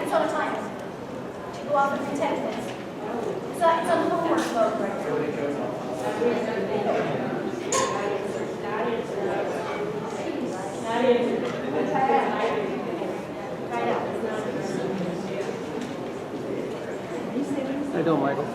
it's on a timer to go off in 10 minutes. It's on homework mode right How you doing, Michael?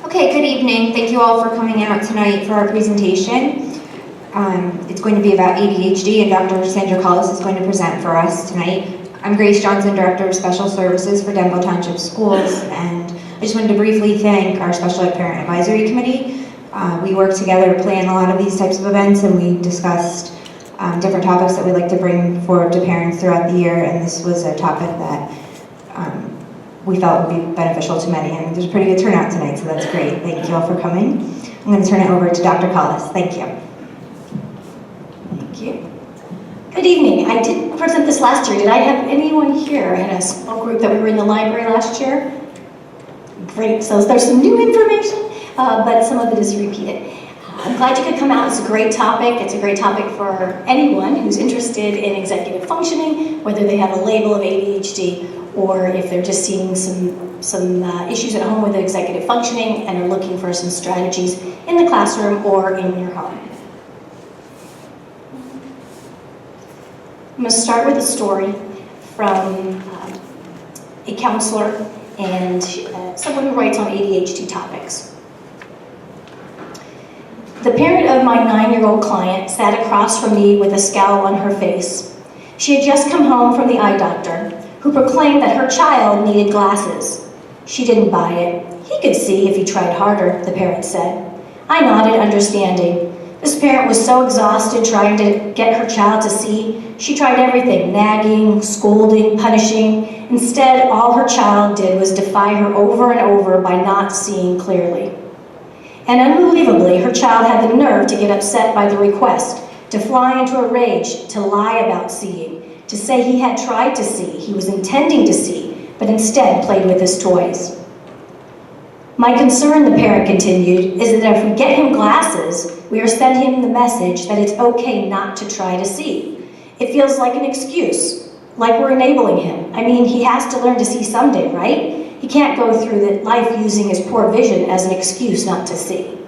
Okay, good evening. Thank you all for coming out tonight for our presentation. It's going to be about ADHD, and Dr. Sandra Collis is going to present for us tonight. I'm Grace Johnson, Director of Special Services for Denville Township Schools, and I just wanted to briefly thank our Special Ed Parent Advisory Committee. We work together to plan a lot of these types of events, and we discussed different topics that we'd like to bring forward to parents throughout the year, and this was a topic that we felt would be beneficial to many, and there's a pretty good turnout tonight, so that's great. Thank you all for coming. I'm going to turn it over to Dr. Collis. Thank you. Thank you. Good evening. I did present this last year. Did I have anyone here? I had a small group that we were in the library last year. Great. So there's some new information, but some of it is repeated. I'm glad you could come out. It's a great topic. It's a great topic for anyone who's interested in executive functioning, whether they have a label of ADHD or if they're just seeing some issues at home with executive functioning and are looking for some strategies in the classroom or in your home. I'm going to start with a story from a counselor and someone who writes on ADHD topics. The parent of my 9-year-old client sat across from me with a scowl on her face. She had just come home from the eye doctor, who proclaimed that her child needed glasses. She didn't buy it. He could see if he tried harder, the parent said. I nodded, understanding. This parent was so exhausted trying to get her child to see. She tried everything, nagging, scolding, punishing. Instead, all her child did was defy her over and over by not seeing clearly. And unbelievably, her child had the nerve to get upset by the request, to fly into a rage, to lie about seeing, to say he had tried to see, he was intending to see, but instead played with his toys. My concern, the parent continued, is that if we get him glasses, we are sending him the message that it's okay not to try to see. It feels like an excuse, like we're enabling him. I mean, he has to learn to see someday, right? He can't go through life using his poor vision as an excuse not to see.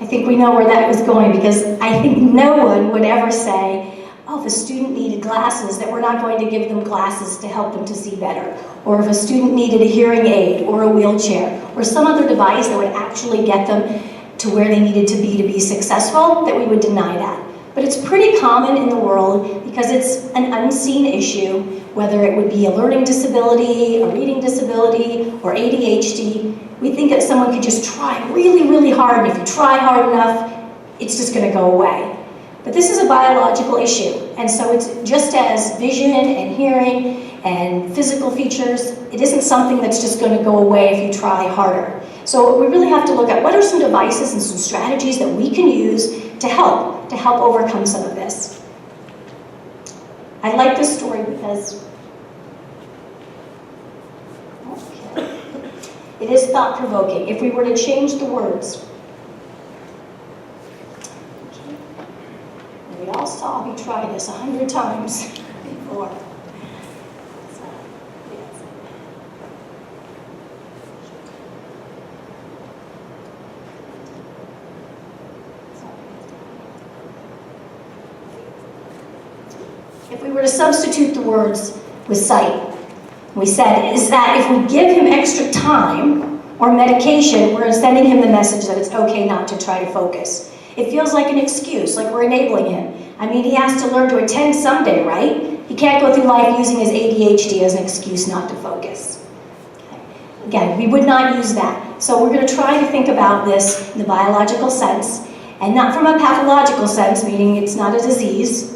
I think we know where that was going, because I think no one would ever say, oh, if a student needed glasses, that we're not going to give them glasses to help them to see better. Or if a student needed a hearing aid or a wheelchair or some other device that would actually get them to where they needed to be successful, that we would deny that. But it's pretty common in the world because it's an unseen issue, whether it would be a learning disability, a reading disability, or ADHD. We think that someone could just try really, really hard, and if you try hard enough, it's just going to go away. But this is a biological issue, and so it's just as vision and hearing and physical features, it isn't something that's just going to go away if you try harder. So we really have to look at what are some devices and some strategies that we can use to help overcome some of this. I like this story because it is thought-provoking. If we were to change the words, we all saw me try this 100 times before. If we were to substitute the words with sight, we said is that if we give him extra time or medication, we're sending him the message that it's okay not to try to focus. It feels like an excuse, like we're enabling him. I mean, he has to learn to attend someday, right? He can't go through life using his ADHD as an excuse not to focus. Okay. Again, we would not use that. So we're going to try to think about this in the biological sense, and not from a pathological sense, meaning it's not a disease,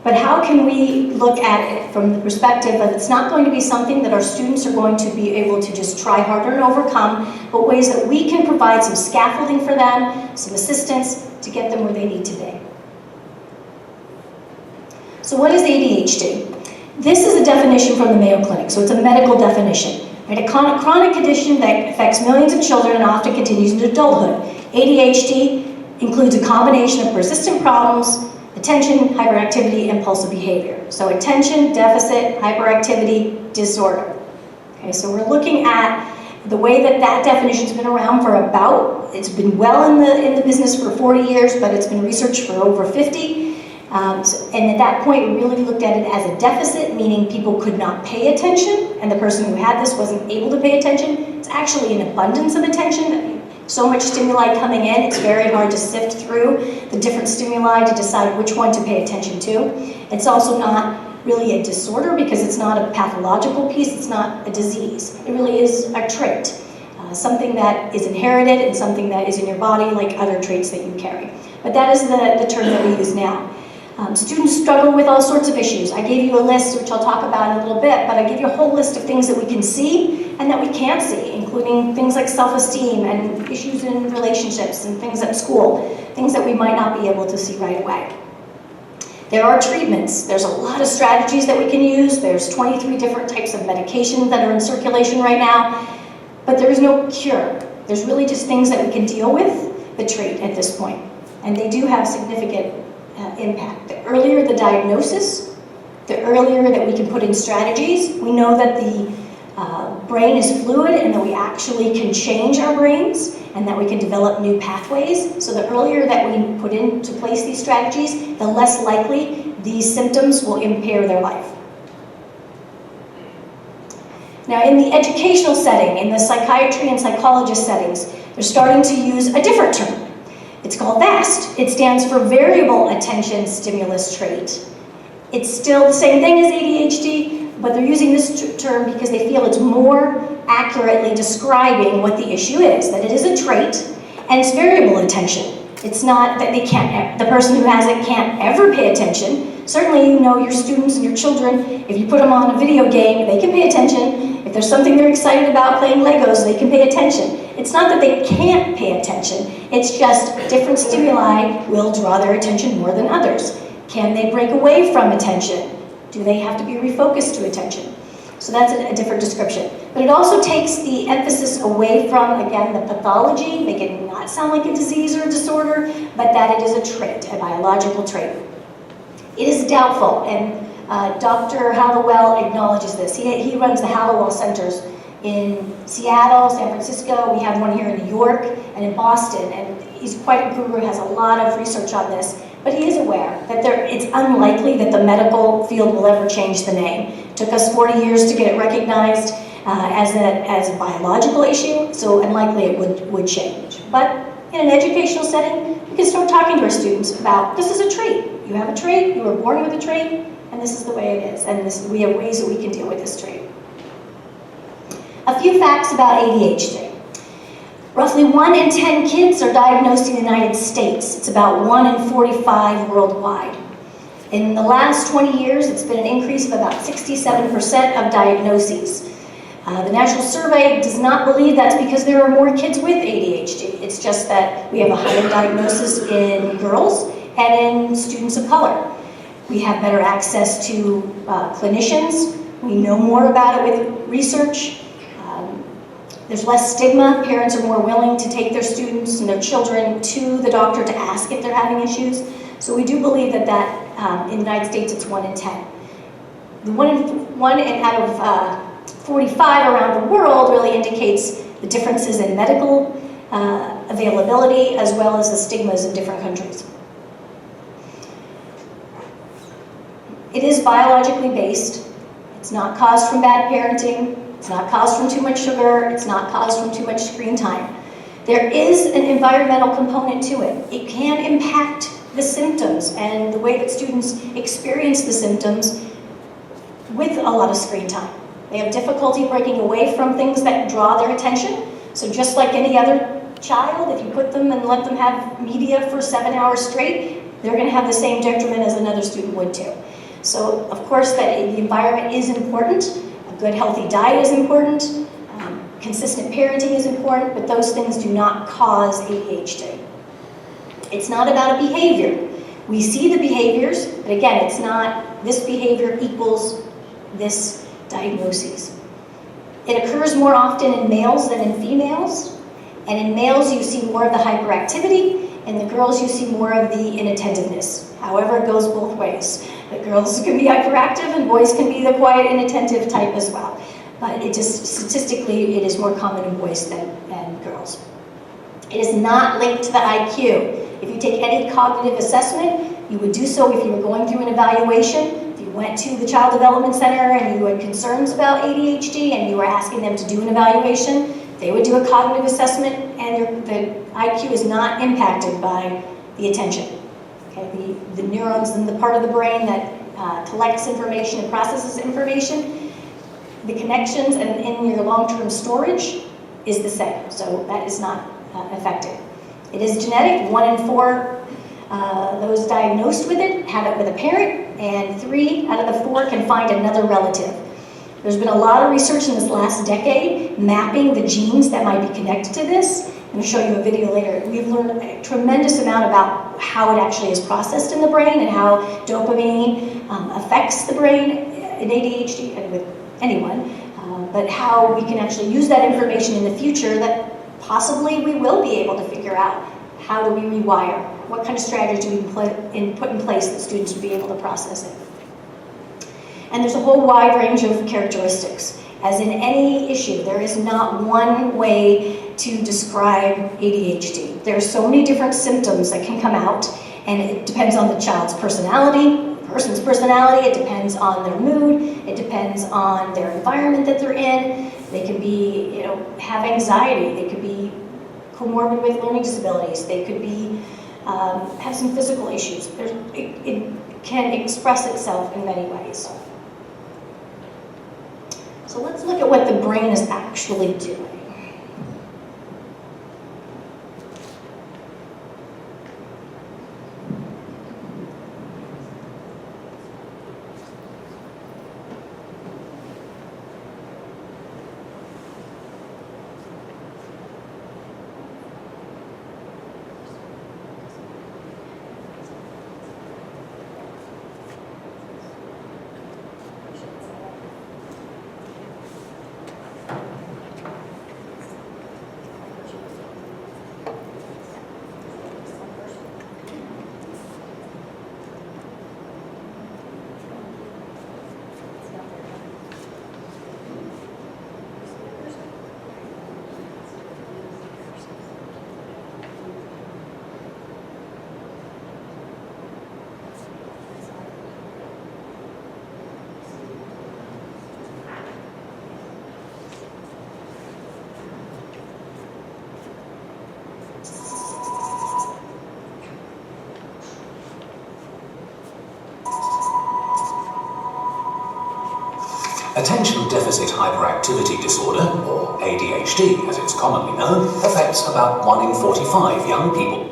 but how can we look at it from the perspective that it's not going to be something that our students are going to be able to just try harder and overcome, but ways that we can provide some scaffolding for them, some assistance to get them where they need to be. So what is ADHD? This is a definition from the Mayo Clinic, so it's a medical definition. Right? A chronic condition that affects millions of children and often continues into adulthood. ADHD includes a combination of persistent problems, attention, hyperactivity, impulsive behavior. So attention, deficit, hyperactivity, disorder. Okay, so we're looking at the way that definition's been around for it's been well in the business for 40 years, but it's been researched for over 50. And at that point, we really looked at it as a deficit, meaning people could not pay attention, and the person who had this wasn't able to pay attention. It's actually an abundance of attention. So much stimuli coming in, it's very hard to sift through the different stimuli to decide which one to pay attention to. It's also not really a disorder because it's not a pathological piece, it's not a disease. It really is a trait, something that is inherited and something that is in your body like other traits that you carry. But that is the term that we use now. Students struggle with all sorts of issues. I gave you a list, which I'll talk about in a little bit, but I give you a whole list of things that we can see and that we can't see, including things like self-esteem and issues in relationships and things at school, things that we might not be able to see right away. There are treatments. There's a lot of strategies that we can use. There's 23 different types of medications that are in circulation right now, but there is no cure. There's really just things that we can deal with the trait at this point, and they do have significant impact. The earlier the diagnosis, the earlier that we can put in strategies. We know that the brain is fluid and that we actually can change our brains and that we can develop new pathways. So the earlier that we put into place these strategies, the less likely these symptoms will impair their life. Now in the educational setting, in the psychiatry and psychologist settings, they're starting to use a different term. It's called VAST. It stands for Variable Attention Stimulus Trait. It's still the same thing as ADHD, but they're using this term because they feel it's more accurately describing what the issue is, that it is a trait, and it's variable attention. It's not that the person who has it can't ever pay attention. Certainly you know your students and your children, if you put them on a video game, they can pay attention. If there's something they're excited about playing Legos, they can pay attention. It's not that they can't pay attention, it's just different stimuli will draw their attention more than others. Can they break away from attention? Do they have to be refocused to attention? So that's a different description. But it also takes the emphasis away from, again, the pathology, make it not sound like a disease or a disorder, but that it is a trait, a biological trait. It is doubtful, and Dr. Hallowell acknowledges this. He runs the Hallowell Centers in Seattle, San Francisco. We have one here in New York and in Boston, and he's quite a guru, has a lot of research on this, but he is aware that it's unlikely that the medical field will ever change the name. It took us 40 years to get it recognized as a biological issue, so unlikely it would change. But in an educational setting, we can start talking to our students about, this is a trait. You have a trait, you were born with a trait, and this is the way it is, and we have ways that we can deal with this trait. A few facts about ADHD. Roughly 1 in 10 kids are diagnosed in the United States. It's about 1 in 45 worldwide. In the last 20 years, it's been an increase of about 67% of diagnoses. The National Survey does not believe that's because there are more kids with ADHD. It's just that we have a higher diagnosis in girls and in students of color. We have better access to clinicians. We know more about it with research. There's less stigma. Parents are more willing to take their students and their children to the doctor to ask if they're having issues. So we do believe that in the United States it's 1 in 10. The one out of 45 around the world really indicates the differences in medical availability as well as the stigmas in different countries. It is biologically based. It's not caused from bad parenting. It's not caused from too much sugar. It's not caused from too much screen time. There is an environmental component to it. It can impact the symptoms and the way that students experience the symptoms with a lot of screen time. They have difficulty breaking away from things that draw their attention. So just like any other child, if you put them and let them have media for 7 hours straight, they're going to have the same detriment as another student would too. So of course that the environment is important. A good healthy diet is important. Consistent parenting is important, but those things do not cause ADHD. It's not about a behavior. We see the behaviors, but again, it's not this behavior equals this diagnosis. It occurs more often in males than in females, and in males you see more of the hyperactivity, and the girls you see more of the inattentiveness. However, it goes both ways. The girls can be hyperactive and boys can be the quiet, inattentive type as well. But it just, statistically, it is more common in boys than girls. It is not linked to the IQ. If you take any cognitive assessment, you would do so if you were going through an evaluation. If you went to the Child Development Center and you had concerns about ADHD and you were asking them to do an evaluation, they would do a cognitive assessment, and the IQ is not impacted by the attention. Okay? The neurons in the part of the brain that collects information and processes information, the connections and in your long-term storage is the same. So that is not affected. It is genetic. 1 in 4 those diagnosed with it have it with a parent, and 3 out of the 4 can find another relative. There's been a lot of research in this last decade mapping the genes that might be connected to this. I'm going to show you a video later. We've learned a tremendous amount about how it actually is processed in the brain and how dopamine affects the brain in ADHD and with anyone, but how we can actually use that information in the future that possibly we will be able to figure out how do we rewire, what kind of strategy do we put in place that students would be able to process it. And there's a whole wide range of characteristics. As in any issue, there is not one way to describe ADHD. There are so many different symptoms that can come out, and it depends on the child's personality, person's personality, it depends on their mood, it depends on their environment that they're in. They could be, have anxiety, they could be comorbid with learning disabilities, they could be, have some physical issues. It can express itself in many ways. So let's look at what the brain is actually doing. Attention Deficit Hyperactivity Disorder, or ADHD as it's commonly known, affects about 1 in 45 young people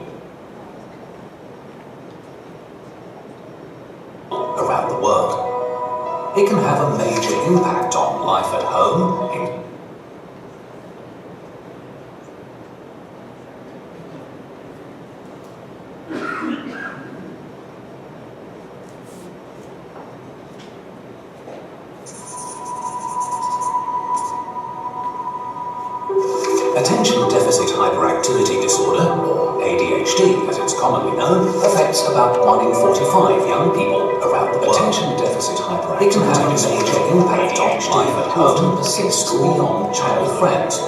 around the world. It can have a major impact on life at home, in Attention Deficit Hyperactivity Disorder, or ADHD as it's commonly known, affects about 1 in 45 young people around the world. Attention Deficit Hyperactivity it can have a major impact on life at home, persists beyond child friends.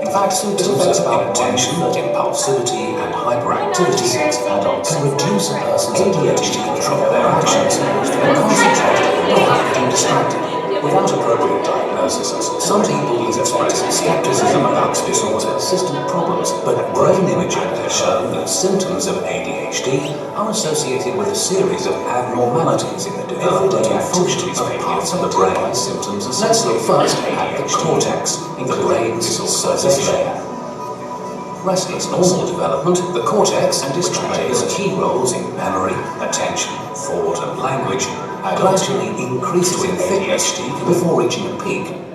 In fact, symptoms of inattention, impulsivity, and hyperactivity adults can reduce a person's ability to control their actions and concentrate without getting distracted. Without appropriate diagnosis, some people express skepticism about disorders' persistent problems, but brain imaging has shown that symptoms of ADHD are associated with a series of abnormalities in the development and functions of parts of the brain. Let's look first at the cortex, the brain's surface layer. In normal development, the cortex, which plays key roles in memory, attention, thought, and language, gradually increases in thickness before reaching a peak.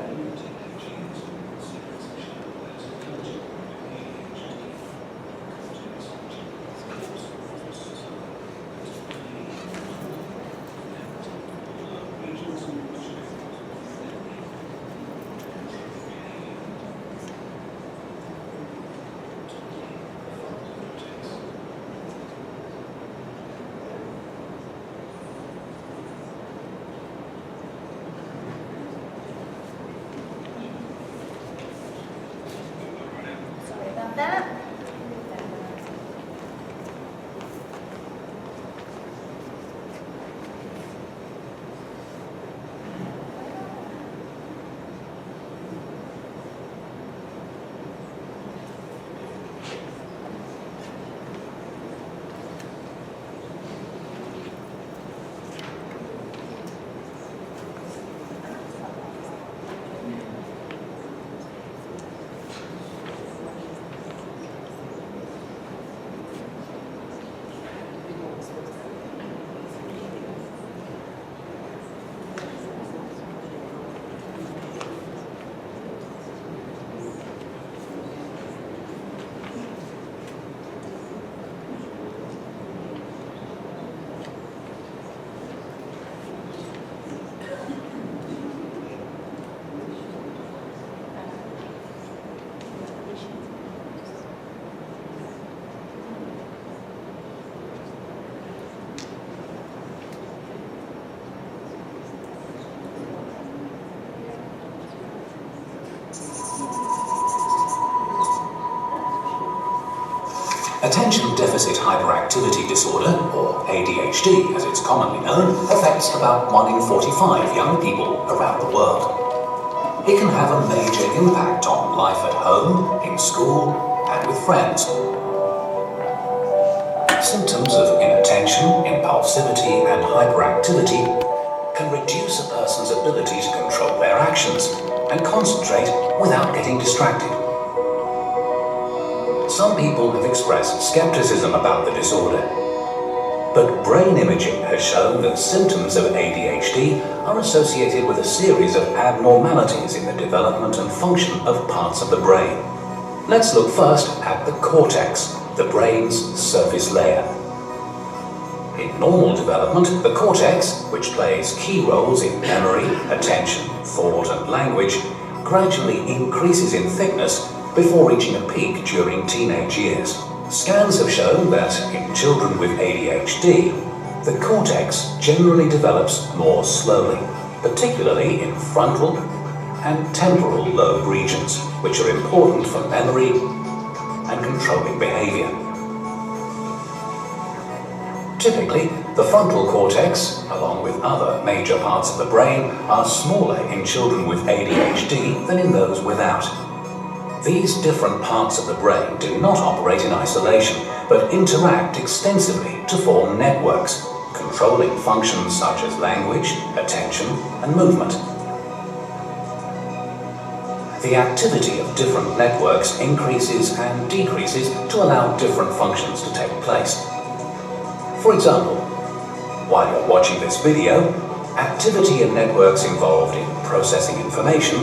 Attention Deficit Hyperactivity Disorder, or ADHD as it's commonly known, affects about 1 in 45 young people around the world. It can have a major impact on life at home, in school, and with friends. Symptoms of inattention, impulsivity, and hyperactivity can reduce a person's ability to control their actions and concentrate without getting distracted. Some people have expressed skepticism about the disorder, but brain imaging has shown that symptoms of ADHD are associated with a series of abnormalities in the development and function of parts of the brain. Let's look first at the cortex, the brain's surface layer. In normal development, the cortex, which plays key roles in memory, attention, thought, and language, gradually increases in thickness before reaching a peak during teenage years. Scans have shown that in children with ADHD, the cortex generally develops more slowly, particularly in frontal and temporal lobe regions, which are important for memory and controlling behavior. Typically, the frontal cortex, along with other major parts of the brain, are smaller in children with ADHD than in those without. These different parts of the brain do not operate in isolation, but interact extensively to form networks. controlling functions such as language, attention, and movement. The activity of different networks increases and decreases to allow different functions to take place. For example, while you're watching this video, activity in networks involved in processing information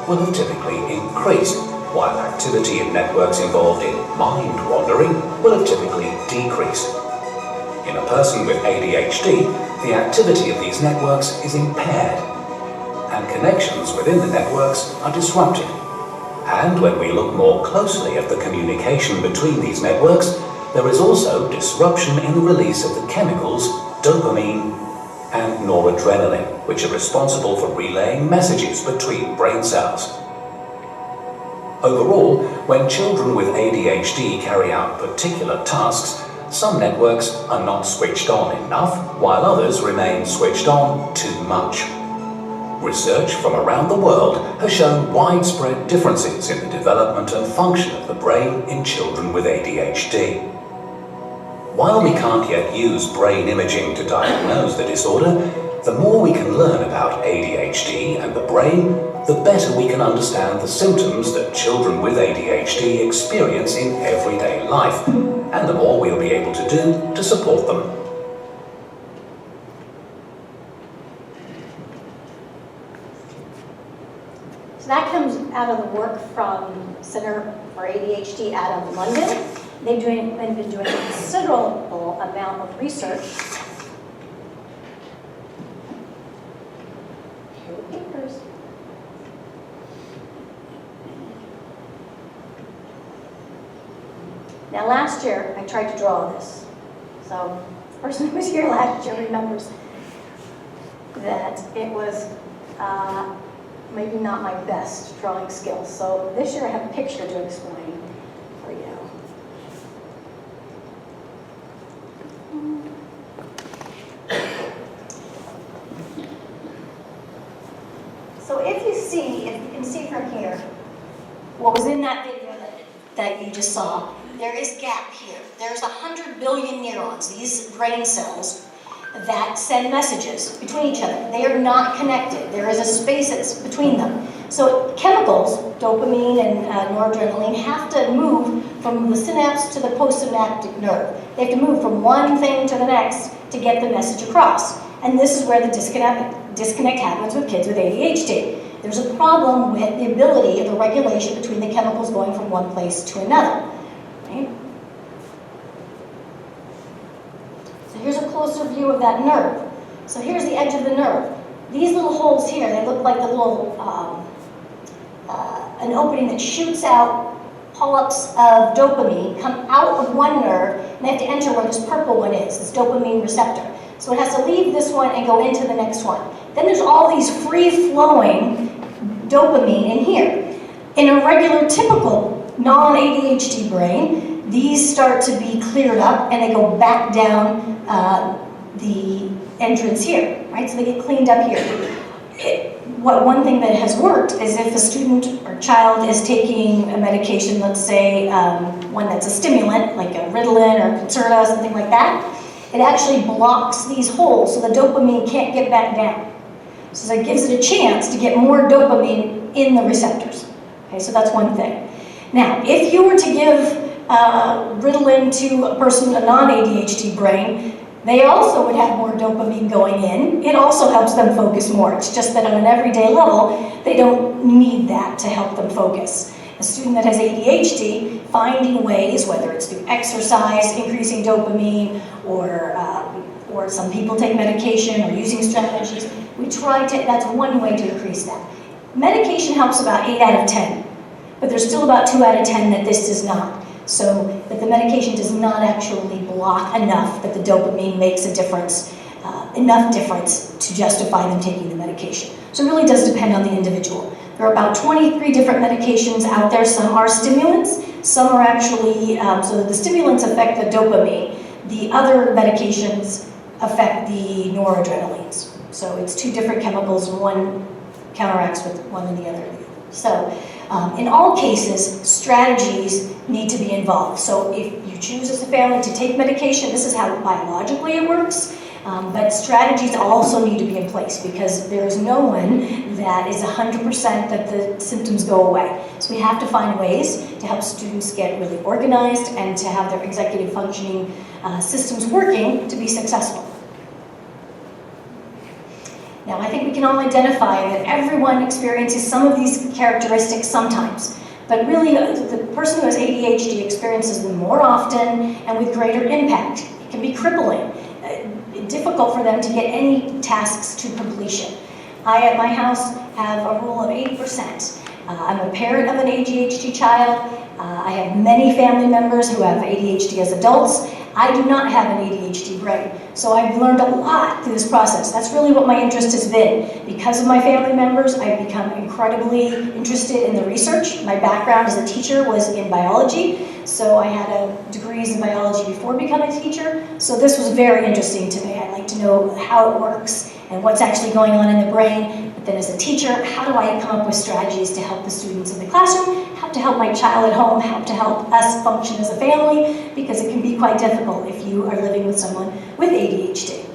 will have typically increased, while activity in networks involved in mind wandering will have typically decreased. In a person with ADHD, the activity of these networks is impaired, and connections within the networks are disrupted. And when we look more closely at the communication between these networks, there is also disruption in the release of the chemicals dopamine and noradrenaline, which are responsible for relaying messages between brain cells. Overall, when children with ADHD carry out particular tasks, some networks are not switched on enough, while others remain switched on too much. Research from around the world has shown widespread differences in the development and function of the brain in children with ADHD. While we can't yet use brain imaging to diagnose the disorder, the more we can learn about ADHD and the brain, the better we can understand the symptoms that children with ADHD experience in everyday life, and the more we'll be able to do to support them. So that comes out of the work from Center for ADHD out of London. They've been doing a considerable amount of research. Here are the papers. Now last year, I tried to draw this. So the person who was here last year remembers that it was maybe not my best drawing skills. So this year I have a picture to explain for you. So if you can see from here, what was in that video that you just saw, there is gap here. There's 100 billion neurons, these brain cells, that send messages between each other. They are not connected. There is a space that's between them. So chemicals, dopamine and noradrenaline, have to move from the synapse to the postsynaptic nerve. They have to move from one thing to the next to get the message across. And this is where the disconnect happens with kids with ADHD. There's a problem with the ability of the regulation between the chemicals going from one place to another. Right? So here's a closer view of that nerve. So here's the edge of the nerve. These little holes here, they look like the little, an opening that shoots out polyps of dopamine, come out of one nerve, and they have to enter where this purple one is, this dopamine receptor. So it has to leave this one and go into the next one. Then there's all these free-flowing dopamine in here. In a regular, typical non-ADHD brain, these start to be cleared up and they go back down the entrance here, right? So they get cleaned up here. One thing that has worked is if a student or child is taking a medication, let's say one that's a stimulant, like a Ritalin or Concerta, something like that, it actually blocks these holes so the dopamine can't get back down. So that gives it a chance to get more dopamine in the receptors. Okay, so that's one thing. Now, if you were to give Ritalin to a person, a non-ADHD brain, they also would have more dopamine going in. It also helps them focus more. It's just that on an everyday level, they don't need that to help them focus. A student that has ADHD, finding ways, whether it's through exercise, increasing dopamine, or some people take medication or using strategies, that's one way to increase that. Medication helps about 8 out of 10, but there's still about 2 out of 10 that this does not. So that the medication does not actually block enough that the dopamine makes a difference, enough difference to justify them taking the medication. So it really does depend on the individual. There are about 23 different medications out there. Some are stimulants, some are actually, so that the stimulants affect the dopamine. The other medications affect the noradrenalines. So it's 2 different chemicals, and one counteracts with one and the other. So in all cases, strategies need to be involved. So if you choose as a family to take medication, this is how biologically it works. But strategies also need to be in place because there is no one that is 100% that the symptoms go away. So we have to find ways to help students get really organized and to have their executive functioning systems working to be successful. Now, I think we can all identify that everyone experiences some of these characteristics sometimes, but really the person who has ADHD experiences them more often and with greater impact. It can be crippling, difficult for them to get any tasks to completion. I, at my house, have a rule of 80%. I'm a parent of an ADHD child. I have many family members who have ADHD as adults. I do not have an ADHD brain, so I've learned a lot through this process. That's really what my interest has been. Because of my family members, I've become incredibly interested in the research. My background as a teacher was in biology, so I had degrees in biology before becoming a teacher, so this was very interesting to me. I like to know how it works and what's actually going on in the brain. But then as a teacher, how do I come up with strategies to help the students in the classroom, how to help my child at home, how to help us function as a family, because it can be quite difficult if you are living with someone with ADHD.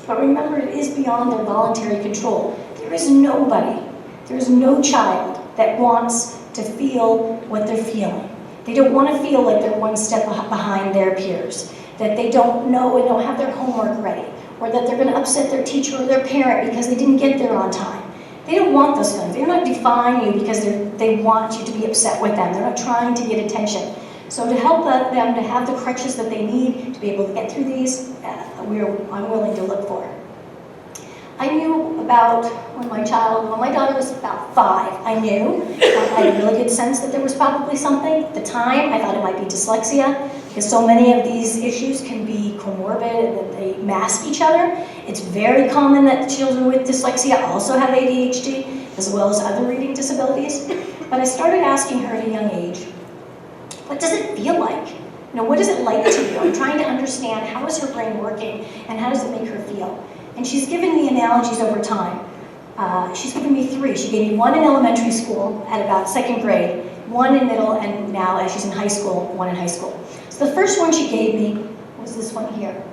But remember, it is beyond their voluntary control. There is nobody, there is no child that wants to feel what they're feeling. They don't want to feel like they're one step behind their peers, that they don't know and don't have their homework ready, or that they're going to upset their teacher or their parent because they didn't get there on time. They don't want those feelings. They're not defying you because they want you to be upset with them. They're not trying to get attention. So to help them to have the crutches that they need to be able to get through these, I'm willing to look for. I knew about when my daughter was about 5, I knew. I had a really good sense that there was probably something. At the time, I thought it might be dyslexia, because so many of these issues can be comorbid and that they mask each other. It's very common that children with dyslexia also have ADHD, as well as other reading disabilities. But I started asking her at a young age, what does it feel like? What is it like to you? I'm trying to understand how is her brain working and how does it make her feel? And she's given me analogies over time. She's given me 3. She gave me 1 in elementary school at about 2nd grade, 1 in middle, and now as she's in high school, 1 in high school. So the first one she gave me was this one here.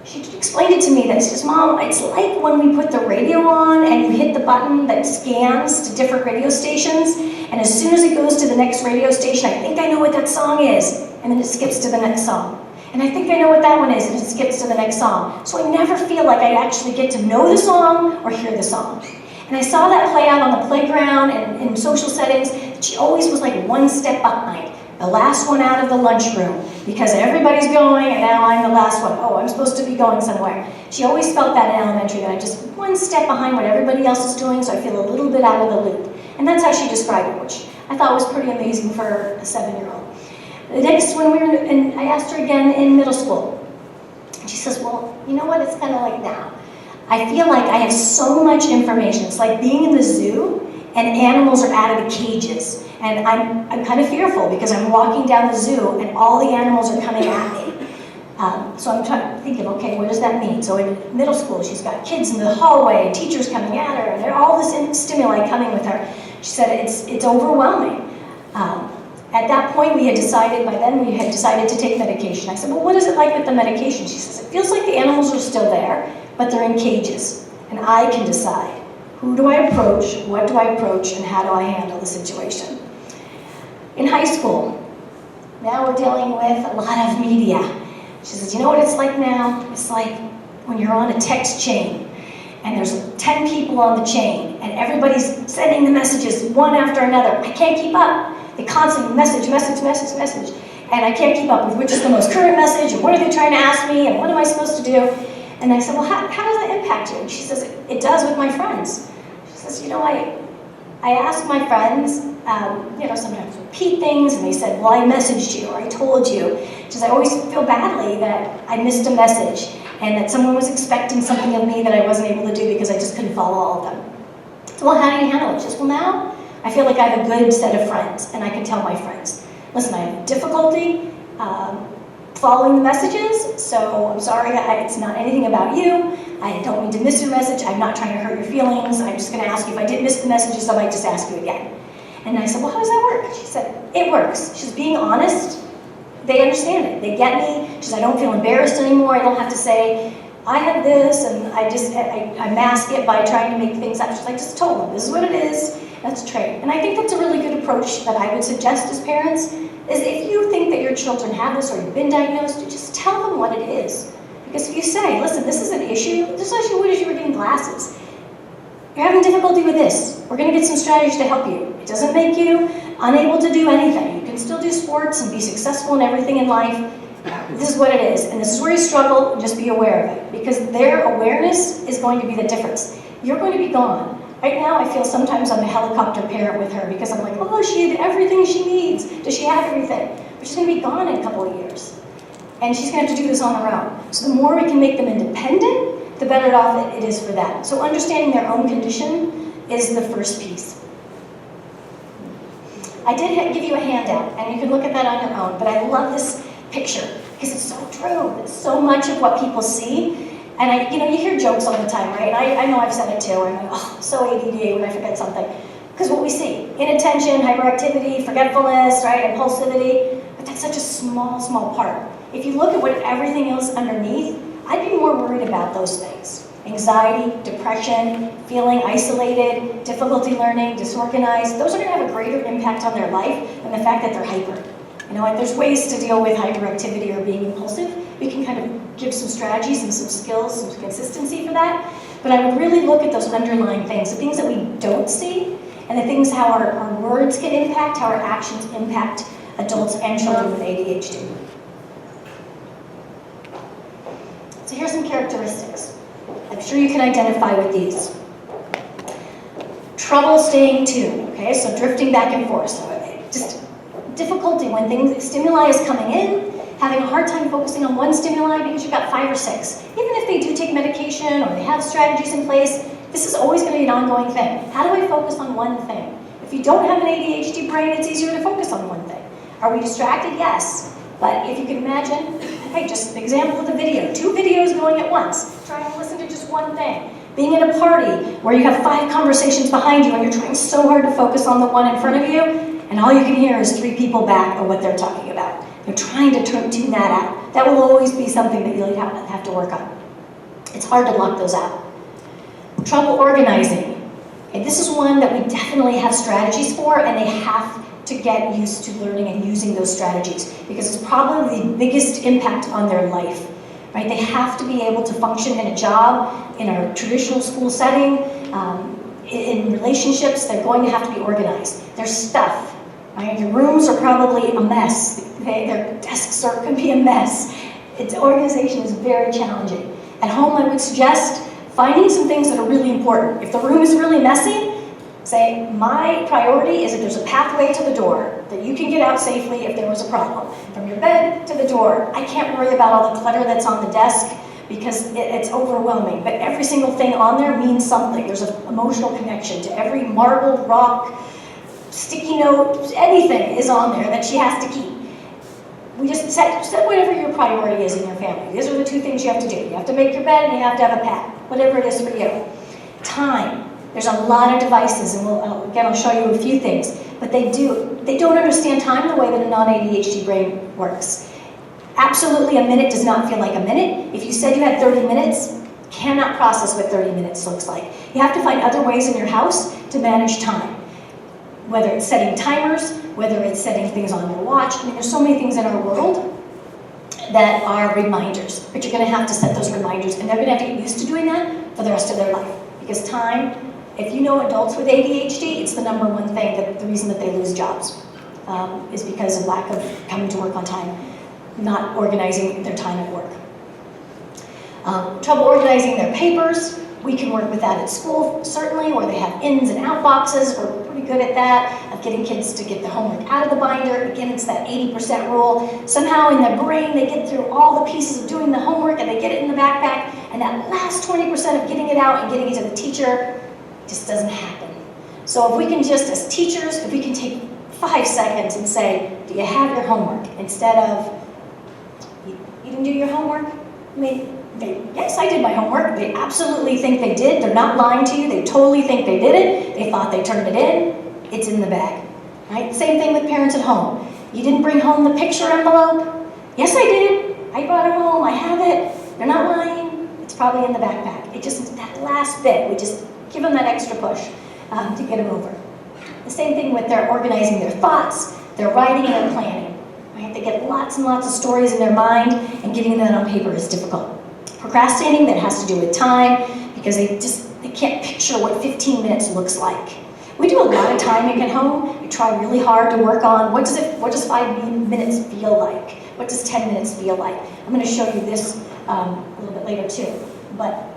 She explained it to me that, she says, Mom, it's like when we put the radio on and you hit the button that scans to different radio stations, and as soon as it goes to the next radio station, I think I know what that song is, and then it skips to the next song. And I think I know what that one is, and it skips to the next song. So I never feel like I actually get to know the song or hear the song. And I saw that play out on the playground and in social settings, that she always was like 1 step behind, the last one out of the lunchroom, because everybody's going and now I'm the last one. Oh, I'm supposed to be going somewhere. She always felt that in elementary, that I'm just 1 step behind what everybody else is doing, so I feel a little bit out of the loop. And that's how she described it, which I thought was pretty amazing for a 7-year-old. The next, and I asked her again in middle school. She says, well, you know what, it's kind of like now. I feel like I have so much information. It's like being in the zoo and animals are out of the cages. And I'm kind of fearful because I'm walking down the zoo and all the animals are coming at me. So I'm trying to think of, okay, what does that mean? So in middle school, she's got kids in the hallway and teachers coming at her and all this stimuli coming with her. She said it's overwhelming. At that point, we had decided to take medication. I said, well, what is it like with the medication? She says, it feels like the animals are still there, but they're in cages. And I can decide, who do I approach, what do I approach, and how do I handle the situation? In high school, now we're dealing with a lot of media. She says, you know what it's like now? It's like when you're on a text chain, and there's 10 people on the chain, and everybody's sending the messages one after another. I can't keep up. They constantly message, and I can't keep up with which is the most current message, and what are they trying to ask me, and what am I supposed to do? And I said, well, how does that impact you? And she says, it does with my friends. She says, I ask my friends, sometimes repeat things, and they said, well, I messaged you, or I told you. She says, I always feel badly that I missed a message, and that someone was expecting something of me that I wasn't able to do because I just couldn't follow all of them. So, well, how do you handle it? She says, well, now I feel like I have a good set of friends, and I can tell my friends, listen, I have difficulty following the messages, so I'm sorry, it's not anything about you. I don't mean to miss your message. I'm not trying to hurt your feelings. I'm just going to ask you if I did miss the messages, I might just ask you again. And I said, well, how does that work? She said, it works. She's being honest. They understand it. They get me. She said, I don't feel embarrassed anymore. I don't have to say, I have this, and I mask it by trying to make things up. She's like, just told them, this is what it is, that's a trait. And I think that's a really good approach that I would suggest as parents, is if you think that your children have this or you've been diagnosed, just tell them what it is. Because if you say, listen, this is an issue, this issue would as you were getting glasses. You're having difficulty with this. We're going to get some strategies to help you. It doesn't make you unable to do anything. You can still do sports and be successful in everything in life. This is what it is, and this is where you struggle, just be aware of it. Because their awareness is going to be the difference. You're going to be gone. Right now, I feel sometimes I'm a helicopter parent with her because I'm like, oh, she had everything she needs. Does she have everything? But she's going to be gone in a couple of years. And she's going to have to do this on her own. So the more we can make them independent, the better off it is for them. So understanding their own condition is the first piece. I did give you a handout, and you can look at that on your own, but I love this picture because it's so true. It's so much of what people see. And you hear jokes all the time, right? I know I've said it too. I'm like, oh, so ADD when I forget something. Because what we see, inattention, hyperactivity, forgetfulness, right, impulsivity, but that's such a small, small part. If you look at what everything else underneath, I'd be more worried about those things. Anxiety, depression, feeling isolated, difficulty learning, disorganized. Those are going to have a greater impact on their life than the fact that they're hyper. And there's ways to deal with hyperactivity or being impulsive. We can kind of give some strategies and some skills, some consistency for that. But I would really look at those underlying things, the things that we don't see, and the things how our words can impact, how our actions impact adults and children with ADHD. So here's some characteristics. I'm sure you can identify with these. Trouble staying tuned, okay? So drifting back and forth. So just difficulty when stimuli is coming in, having a hard time focusing on one stimuli because you've got 5 or 6. Even if they do take medication or they have strategies in place, this is always going to be an ongoing thing. How do I focus on one thing? If you don't have an ADHD brain, it's easier to focus on one thing. Are we distracted? Yes. But if you can imagine, hey, just an example of the video, 2 videos going at once, trying to listen to just one thing. Being at a party where you have 5 conversations behind you and you're trying so hard to focus on the one in front of you, and all you can hear is 3 people back or what they're talking about. You're trying to tune that out. That will always be something that you'll have to work on. It's hard to block those out. Trouble organizing. And this is one that we definitely have strategies for, and they have to get used to learning and using those strategies because it's probably the biggest impact on their life. Right? They have to be able to function in a job, in a traditional school setting, in relationships. They're going to have to be organized. Their stuff, right? Their rooms are probably a mess. Their desks can be a mess. Organization is very challenging. At home, I would suggest finding some things that are really important. If the room is really messy, say, my priority is if there's a pathway to the door, that you can get out safely if there was a problem. From your bed to the door. I can't worry about all the clutter that's on the desk because it's overwhelming. But every single thing on there means something. There's an emotional connection to every marble, rock, sticky note, anything is on there that she has to keep. We just set whatever your priority is in your family. These are the 2 things you have to do. You have to make your bed and you have to have a pad, whatever it is for you. Time. There's a lot of devices, and I'll show you a few things, but they don't understand time the way that a non-ADHD brain works. Absolutely, a minute does not feel like a minute. If you said you had 30 minutes, cannot process what 30 minutes looks like. You have to find other ways in your house to manage time. Whether it's setting timers, whether it's setting things on your watch. I mean, there's so many things in our world that are reminders, but you're going to have to set those reminders, and they're going to have to get used to doing that for the rest of their life. Because time, if you know adults with ADHD, it's the #1 thing, the reason that they lose jobs is because of lack of coming to work on time, not organizing their time at work. Trouble organizing their papers. We can work with that at school, certainly, where they have ins and out boxes. We're pretty good at that, of getting kids to get the homework out of the binder. Again, it's that 80% rule. Somehow in their brain, they get through all the pieces of doing the homework and they get it in the backpack, and that last 20% of getting it out and getting it to the teacher just doesn't happen. So if we can just, as teachers, if we can take 5 seconds and say, do you have your homework? Instead of, you didn't do your homework? I mean, yes, I did my homework. They absolutely think they did. They're not lying to you. They totally think they did it. They thought they turned it in. It's in the bag. Right? Same thing with parents at home. You didn't bring home the picture envelope? Yes, I did. I brought it home. I have it. They're not lying. It's probably in the backpack. It just, that last bit, we just give them that extra push to get them over. The same thing with their organizing their thoughts, their writing and their planning. Right? They get lots and lots of stories in their mind, and getting that on paper is difficult. Procrastinating, that has to do with time, because they can't picture what 15 minutes looks like. We do a lot of timing at home. We try really hard to work on what does 5 minutes feel like? What does 10 minutes feel like? I'm going to show you this a little bit later too. But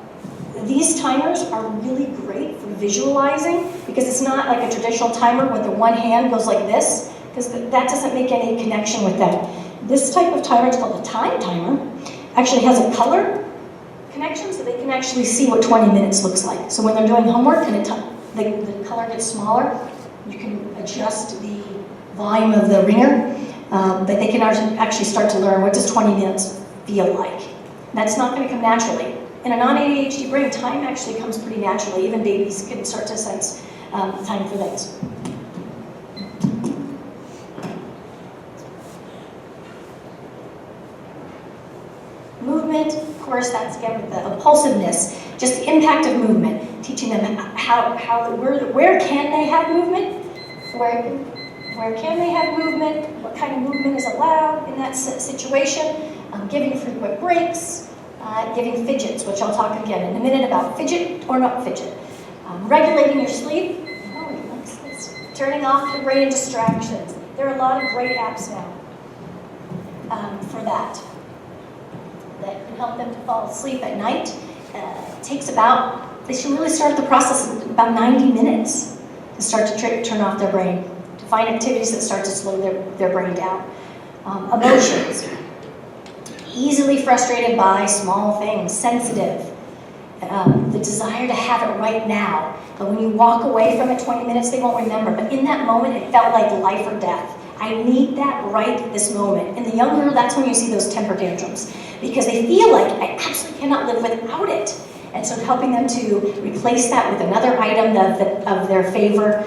these timers are really great for visualizing, because it's not like a traditional timer where the one hand goes like this, because that doesn't make any connection with that. This type of timer, it's called a time timer, actually has a color connection, so they can actually see what 20 minutes looks like. So when they're doing homework and the color gets smaller, you can adjust the volume of the ringer, but they can actually start to learn what does 20 minutes feel like. That's not going to come naturally. In a non-ADHD brain, time actually comes pretty naturally. Even babies can start to sense time for things. Movement, of course, that's again with the impulsiveness, just the impact of movement, teaching them where can they have movement, where can they have movement, what kind of movement is allowed in that situation, giving frequent breaks, giving fidgets, which I'll talk again in a minute about fidget or not fidget, regulating your sleep, turning off your brain distractions. There are a lot of great apps now for that can help them to fall asleep at night. They should really start the process in about 90 minutes to start to turn off their brain, to find activities that start to slow their brain down. Emotions, easily frustrated by small things, sensitive, the desire to have it right now. But when you walk away from it 20 minutes, they won't remember. But in that moment, it felt like life or death. I need that right this moment. In the younger, that's when you see those temper tantrums, because they feel like I absolutely cannot live without it. And so helping them to replace that with another item of their favor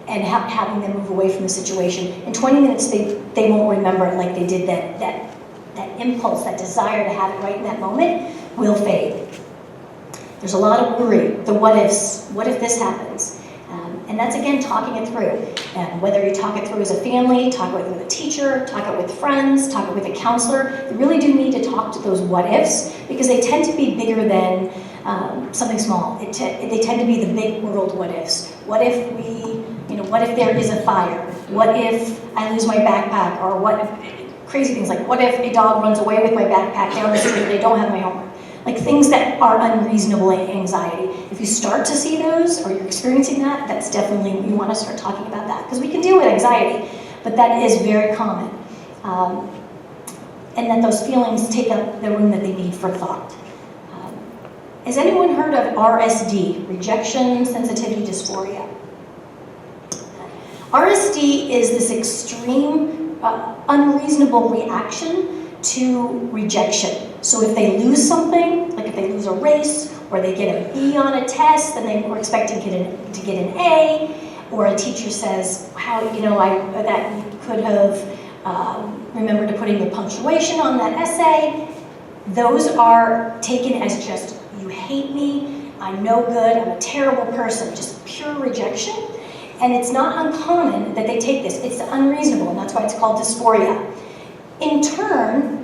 and having them move away from the situation. In 20 minutes, they won't remember it like they did that impulse, that desire to have it right in that moment will fade. There's a lot of worry, the what ifs. What if this happens? And that's, again, talking it through. And whether you talk it through as a family, talk it with a teacher, talk it with friends, talk it with a counselor, you really do need to talk to those what ifs, because they tend to be bigger than something small. They tend to be the big world what ifs. What if what if there is a fire? What if I lose my backpack? Or crazy things like, what if a dog runs away with my backpack down the street and they don't have my homework? Like things that are unreasonable anxiety. If you start to see those, or you're experiencing that, that's definitely, you want to start talking about that. Because we can deal with anxiety, but that is very common. And that those feelings take up the room that they need for thought. Has anyone heard of RSD, rejection sensitivity dysphoria? RSD is this extreme, unreasonable reaction to rejection. So if they lose something, like if they lose a race, or they get a B on a test, and they were expecting to get an A, or a teacher says, wow, that you could have remembered to put in your punctuation on that essay, those are taken as just, you hate me, I'm no good, I'm a terrible person, just pure rejection. And it's not uncommon that they take this. It's unreasonable, and that's why it's called dysphoria. In turn,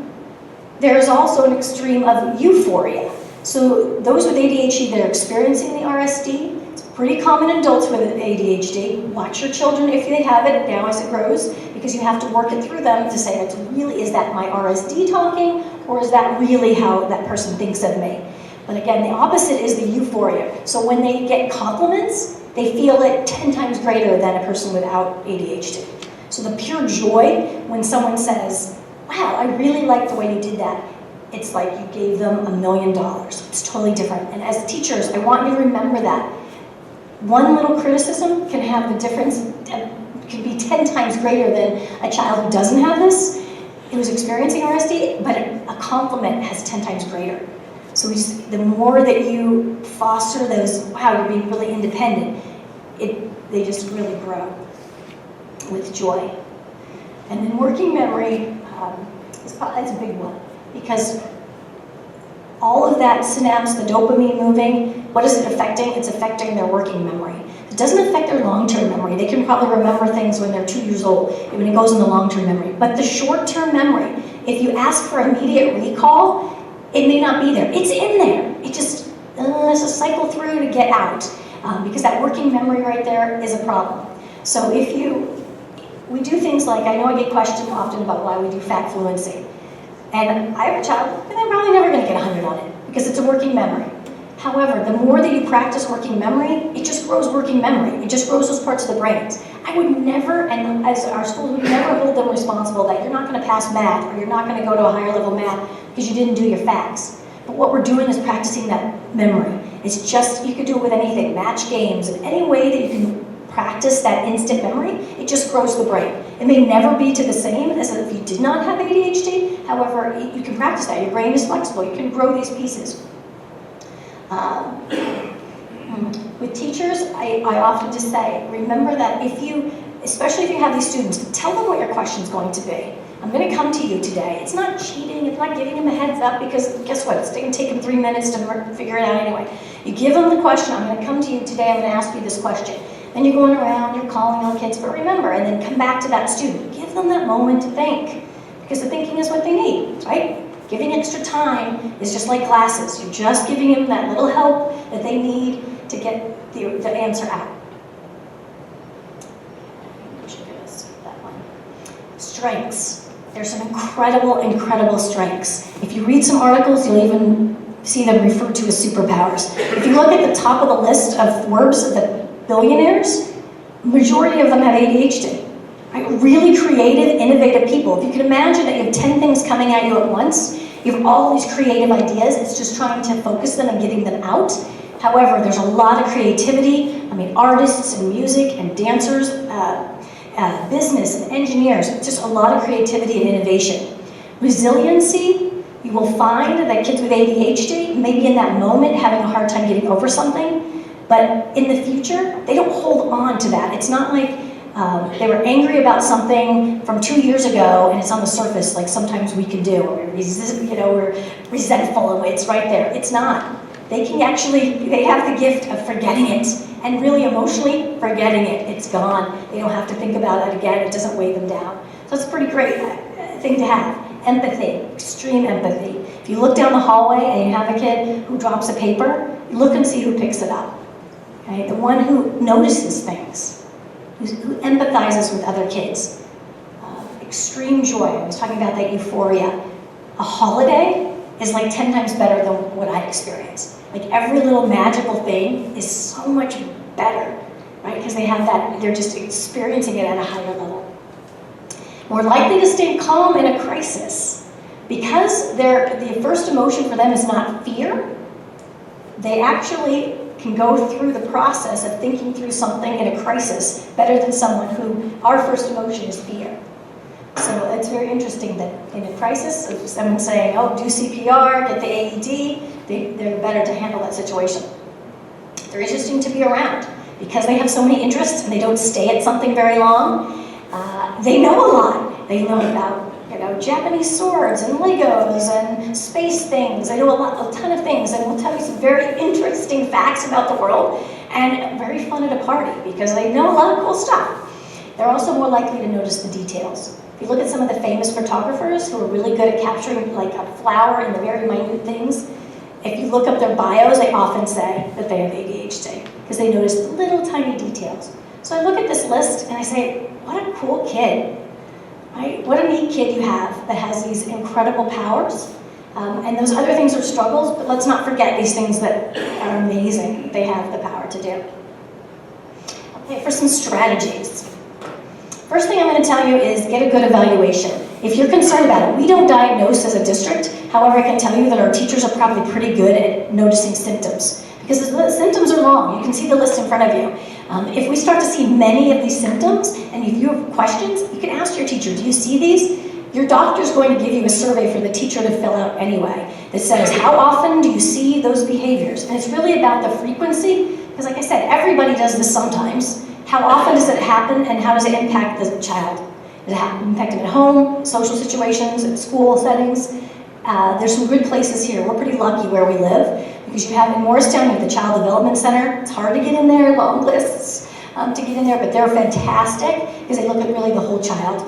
there is also an extreme of euphoria. So those with ADHD that are experiencing the RSD, it's pretty common in adults with ADHD. Watch your children if they have it now as it grows, because you have to work it through them to say, is that my RSD talking, or is that really how that person thinks of me? But again, the opposite is the euphoria. So when they get compliments, they feel it 10 times greater than a person without ADHD. So the pure joy when someone says, wow, I really like the way you did that, it's like you gave them $1 million. It's totally different. And as teachers, I want you to remember that. One little criticism can have the difference, can be 10 times greater than a child who doesn't have this, who's experiencing RSD, but a compliment has 10 times greater. So the more that you foster those, wow, you're being really independent, they just really grow with joy. And then working memory is a big one, because all of that synapse, the dopamine moving, what is it affecting? It's affecting their working memory. It doesn't affect their long-term memory. They can probably remember things when they're 2 years old, when it goes in the long-term memory. But the short-term memory, if you ask for immediate recall, it may not be there. It's in there. It just has to cycle through to get out, because that working memory right there is a problem. So we do things like, I know I get questioned often about why we do fact fluency. And I have a child, and they're probably never going to get 100 on it, because it's a working memory. However, the more that you practice working memory, it just grows working memory. It just grows those parts of the brains. I would never, and as our school would never hold them responsible that you're not going to pass math, or you're not going to go to a higher level math because you didn't do your facts. But what we're doing is practicing that memory. It's just, you could do it with anything, match games, and any way that you can practice that instant memory, it just grows the brain. It may never be to the same as if you did not have ADHD, however, you can practice that. Your brain is flexible, you can grow these pieces. With teachers, I often just say, remember that especially if you have these students, tell them what your question's going to be. I'm going to come to you today. It's not cheating, it's not giving them a heads up, because guess what? It's going to take them 3 minutes to figure it out anyway. You give them the question, I'm going to come to you today, I'm going to ask you this question. Then you're going around, you're calling on kids, but remember, and then come back to that student. Give them that moment to think, because the thinking is what they need, right? Giving extra time is just like glasses. You're just giving them that little help that they need to get the answer out. Strengths. There's some incredible strengths. If you read some articles, you'll even see them referred to as superpowers. If you look at the top of the list of Forbes, the billionaires, majority of them have ADHD. Right? Really creative, innovative people. If you can imagine that you have 10 things coming at you at once, you have all these creative ideas, it's just trying to focus them and getting them out. However, there's a lot of creativity. I mean, artists and music and dancers, business and engineers, just a lot of creativity and innovation. Resiliency, you will find that kids with ADHD, maybe in that moment having a hard time getting over something, but in the future, they don't hold on to that. It's not like they were angry about something from 2 years ago and it's on the surface like sometimes we can do, or we're resentful and it's right there. It's not. They have the gift of forgetting it and really emotionally forgetting it. It's gone. They don't have to think about it again. It doesn't weigh them down. So it's a pretty great thing to have. Empathy, extreme empathy. If you look down the hallway and you have a kid who drops a paper, look and see who picks it up. Okay? The one who notices things, who empathizes with other kids. Extreme joy. I was talking about that euphoria. A holiday is like 10 times better than what I experience. Like every little magical thing is so much better, right? Because they have that, they're just experiencing it at a higher level. More likely to stay calm in a crisis. Because the first emotion for them is not fear, they actually can go through the process of thinking through something in a crisis better than someone who, our first emotion is fear. So it's very interesting that in a crisis, if someone's saying, oh, do CPR, get the AED, they're better to handle that situation. They're interesting to be around because they have so many interests and they don't stay at something very long. They know a lot. They know about Japanese swords and Legos and space things. They know a ton of things, and will tell you some very interesting facts about the world, and very fun at a party because they know a lot of cool stuff. They're also more likely to notice the details. If you look at some of the famous photographers who are really good at capturing like a flower and the very minute things, if you look up their bios, they often say that they have ADHD because they notice the little tiny details. So I look at this list and I say, what a cool kid. Right? What a neat kid you have that has these incredible powers. And those other things are struggles, but let's not forget these things that are amazing they have the power to do. Okay, for some strategies. First thing I'm going to tell you is get a good evaluation. If you're concerned about it, we don't diagnose as a district. However, I can tell you that our teachers are probably pretty good at noticing symptoms because the symptoms are long. You can see the list in front of you. If we start to see many of these symptoms and if you have questions, you can ask your teacher, do you see these? Your doctor's going to give you a survey for the teacher to fill out anyway that says, how often do you see those behaviors? And it's really about the frequency because like I said, everybody does this sometimes. How often does it happen and how does it impact the child? Does it impact them at home, social situations, at school settings? There's some good places here. We're pretty lucky where we live because you have in Morristown, you have the Child Development Center. It's hard to get in there, long lists to get in there, but they're fantastic because they look at really the whole child.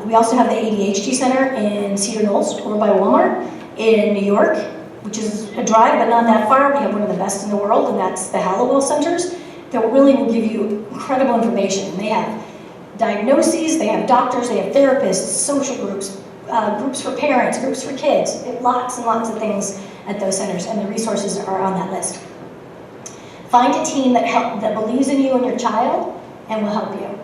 We also have the ADHD Center in Cedar Knolls over by Walmart in New York, which is a drive, but not that far. We have one of the best in the world, and that's the Hallowell Centers that really will give you incredible information. They have diagnoses, they have doctors, they have therapists, social groups, groups for parents, groups for kids, lots and lots of things at those centers, and the resources are on that list. Find a team that believes in you and your child and will help you.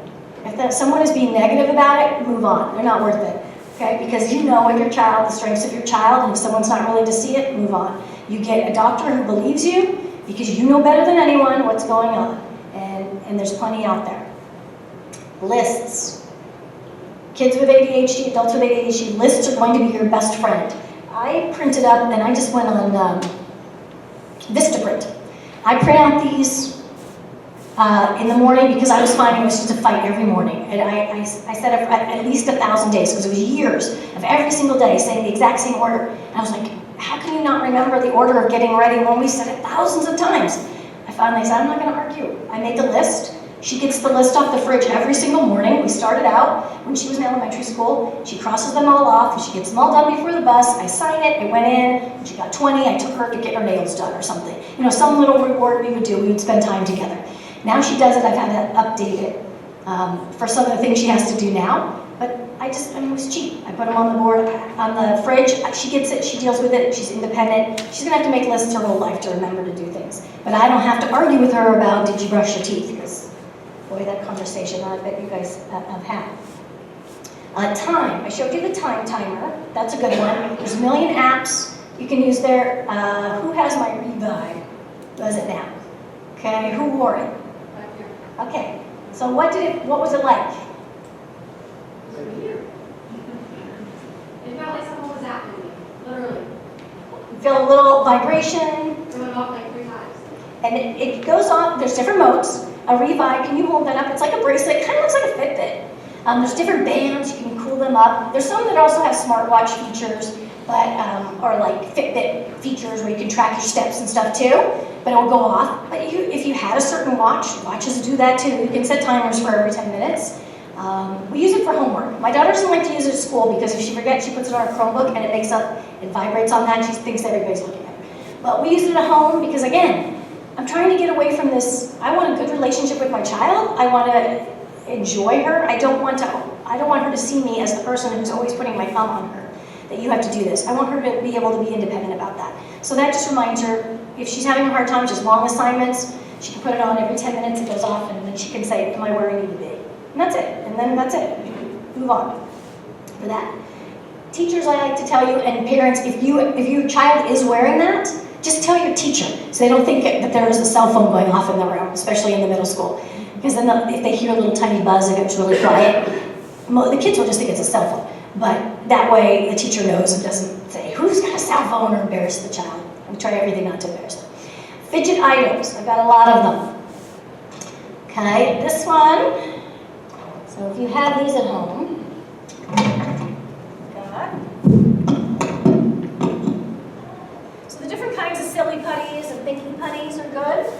If someone is being negative about it, move on. They're not worth it, okay? Because you know with your child, the strengths of your child, and if someone's not willing to see it, move on. You get a doctor who believes you because you know better than anyone what's going on, and there's plenty out there. Lists. Kids with ADHD, adults with ADHD, lists are going to be your best friend. I printed up, and I just went on Vistaprint. I print out these in the morning because I was finding it was just a fight every morning. And I set up at least 1,000 days because it was years of every single day saying the exact same order. And I was like, how can you not remember the order of getting ready when we said it thousands of times? I finally said, I'm not going to argue. I made the list. She gets the list off the fridge every single morning. We started out when she was in elementary school. She crosses them all off, and she gets them all done before the bus. I sign it. I went in, and she got 20. I took her to get her nails done or something. You know, some little reward we would do. We would spend time together. Now she does it. I've had to update it for some of the things she has to do now. But it was cheap. I put them on the board, on the fridge. She gets it. She deals with it. She's independent. She's going to have to make lists her whole life to remember to do things. But I don't have to argue with her about, did you brush your teeth? Because, boy, that conversation I bet you guys have had. Time. I showed you the time timer. That's a good one. There's a million apps you can use there. Who has my Revive? Who has it now? Okay, who wore it? Okay, so what was it like? It felt like someone was after me, literally. You feel a little vibration, It went off like 3 times. and it goes on. There's different modes. A Revive, can you hold that up? It's like a bracelet, kind of looks like a Fitbit. There's different bands, you can cool them up. There's some that also have smartwatch features, but or like Fitbit features where you can track your steps and stuff too, but it will go off. But if you had a certain watch, watches do that too. You can set timers for every 10 minutes. We use it for homework. My daughter doesn't like to use it at school because if she forgets, she puts it on her Chromebook and it vibrates on that and she thinks everybody's looking at her. But we use it at home because again, I'm trying to get away from this. I want a good relationship with my child. I want to enjoy her. I don't want her to see me as the person who's always putting my thumb on her, that you have to do this. I want her to be able to be independent about that. So that just reminds her, if she's having a hard time, just long assignments, she can put it on every 10 minutes, it goes off, and then she can say, am I where I need to be? And that's it. And then that's it. Move on for that. Teachers, I like to tell you, and parents, if your child is wearing that, just tell your teacher so they don't think that there is a cell phone going off in the room, especially in the middle school. Because then if they hear a little tiny buzz, if it's really quiet, the kids will just think it's a cell phone. But that way the teacher knows and doesn't say, who's got a cell phone, or embarrass the child. We try everything not to embarrass them. Fidget items, I've got a lot of them. Okay, this one. So if you have these at home, so the different kinds of silly putties and thinking putties are good.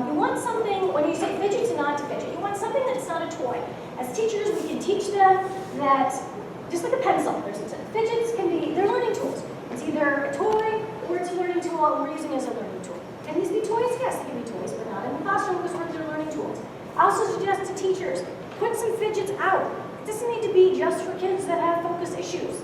You want something, when you say fidget to not to fidget, you want something that's not a toy. As teachers, we can teach them that, just like a pencil, fidgets they're learning tools. It's either a toy or it's a learning tool and we're using it as a learning tool. Can these be toys? Yes, they can be toys, but not in the classroom because they're learning tools. I also suggest to teachers, put some fidgets out. It doesn't need to be just for kids that have focus issues.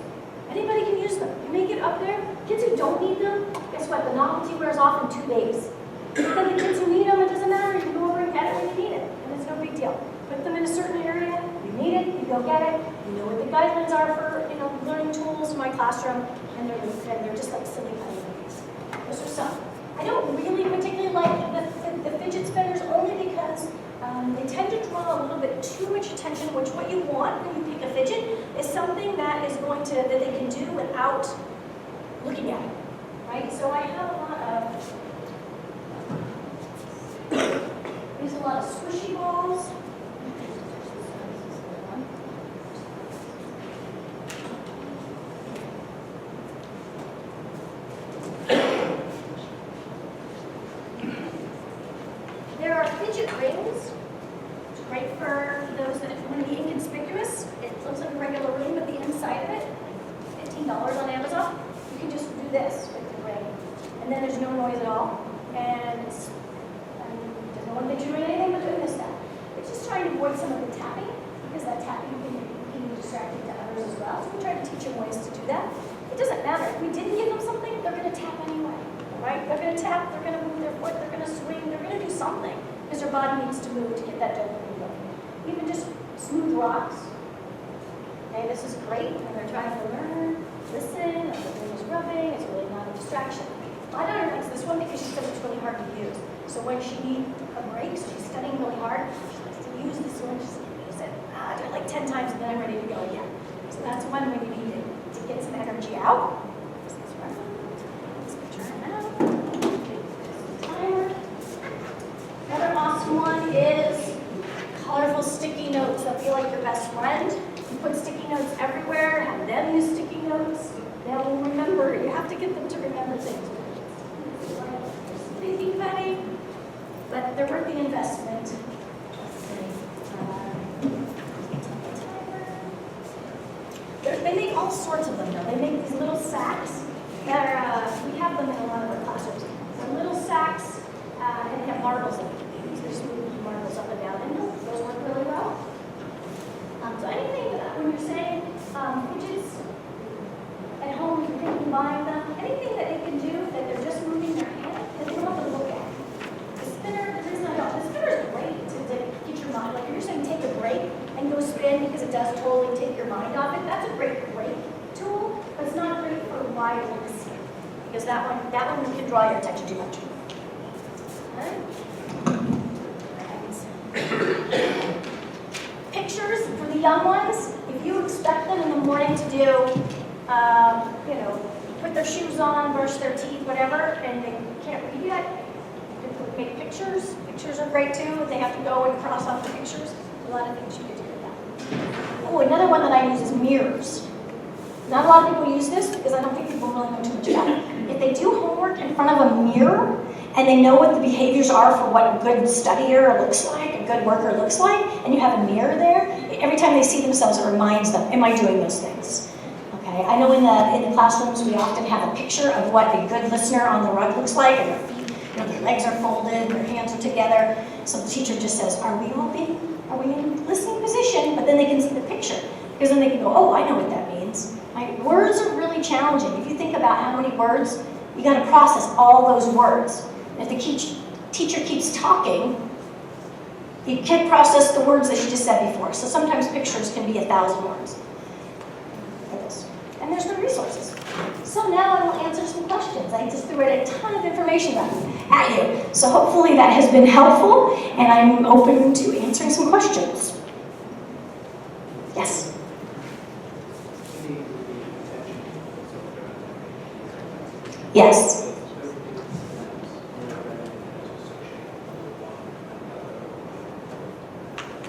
Anybody can use them. You make it up there. Kids who don't need them, guess what? The novelty wears off in 2 days. But then the kids who need them, it doesn't matter. You can go over and get it when you need it, and it's no big deal. Put them in a certain area. You need it, you go get it. You know what the guidelines are for learning tools in my classroom, and they're just like silly putty things. Those are some. I don't really particularly like the fidget spinners only because they tend to draw a little bit too much attention, which what you want when you pick a fidget is something that they can do without looking at it, right? So I have a lot of, use a lot of squishy balls. do this with the brain. And then there's no noise at all. And there's no one picture doing anything but doing this stuff. It's just trying to avoid some of the tapping, because that tapping can be distracting to others as well. So we try to teach them ways to do that. It doesn't matter. If we didn't give them something, they're going to tap anyway. Right? They're going to tap, they're going to move their foot, they're going to swing, they're going to do something. Because their body needs to move to get that dopamine going. Even just smooth rocks. Okay, this is great. And they're trying to learn, listen, or the brain is rubbing. It's really not a distraction. My daughter likes this one because she says it's really hard to use. So when she needs a break, so she's studying really hard, she likes to use this one. She's going to use it. I do it like 10 times and then I'm ready to go again. So that's one when you need to get some energy out. Another awesome one is colorful sticky notes that feel like your best friend. You put sticky notes everywhere, have them use sticky notes. They'll remember. You have to get them to remember things. Thinking funny, but they're worth the investment. Let's see. They make all sorts of them though. They make these little sacks that are, we have them in a lot of our classrooms. They're little sacks and they have marbles in them. These are just moving marbles up and down, and those work really well. So anything when you're saying fidgets at home, if you're thinking buying them, anything that they can do that they're just moving their hand, that they don't have to look at. The spinner, the reason I don't, the spinner is great to get your mind, like if you're saying take a break and go spin because it does totally take your mind off it, that's a great break tool, but it's not great for wireless, because that one can draw your attention too much. Pictures for the young ones, if you expect them in the morning to do, put their shoes on, brush their teeth, whatever, and they can't read yet, you can make pictures. Pictures are great too. If they have to go and cross off the pictures, a lot of things you can do with that. Oh, another one that I use is mirrors. Not a lot of people use this because I don't think people really know too much about it. If they do homework in front of a mirror, and they know what the behaviors are for what a good studier looks like, a good worker looks like, and you have a mirror there, every time they see themselves, it reminds them, am I doing those things? Okay, I know in the classrooms we often have a picture of what a good listener on the rug looks like, and their feet, their legs are folded, their hands are together. So the teacher just says, are we in listening position? But then they can see the picture, because then they can go, oh, I know what that means. Right? Words are really challenging. If you think about how many words, you got to process all those words. If the teacher keeps talking, you can't process the words that she just said before. So sometimes pictures can be 1,000 words. And there's no resources. So now I will answer some questions. I just threw a ton of information at you. So hopefully that has been helpful, and I'm open to answering some questions. Yes? Yes.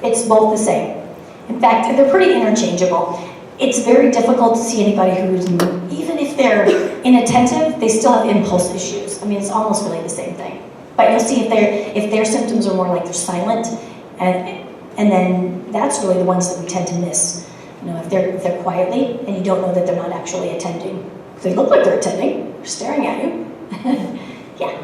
It's both the same. In fact, they're pretty interchangeable. It's very difficult to see anybody who's, even if they're inattentive, they still have impulse issues. I mean, it's almost really the same thing. But you'll see if their symptoms are more like they're silent, and then that's really the ones that we tend to miss. If they're quietly, and you don't know that they're not actually attending. They look like they're attending, they're staring at you. Yeah.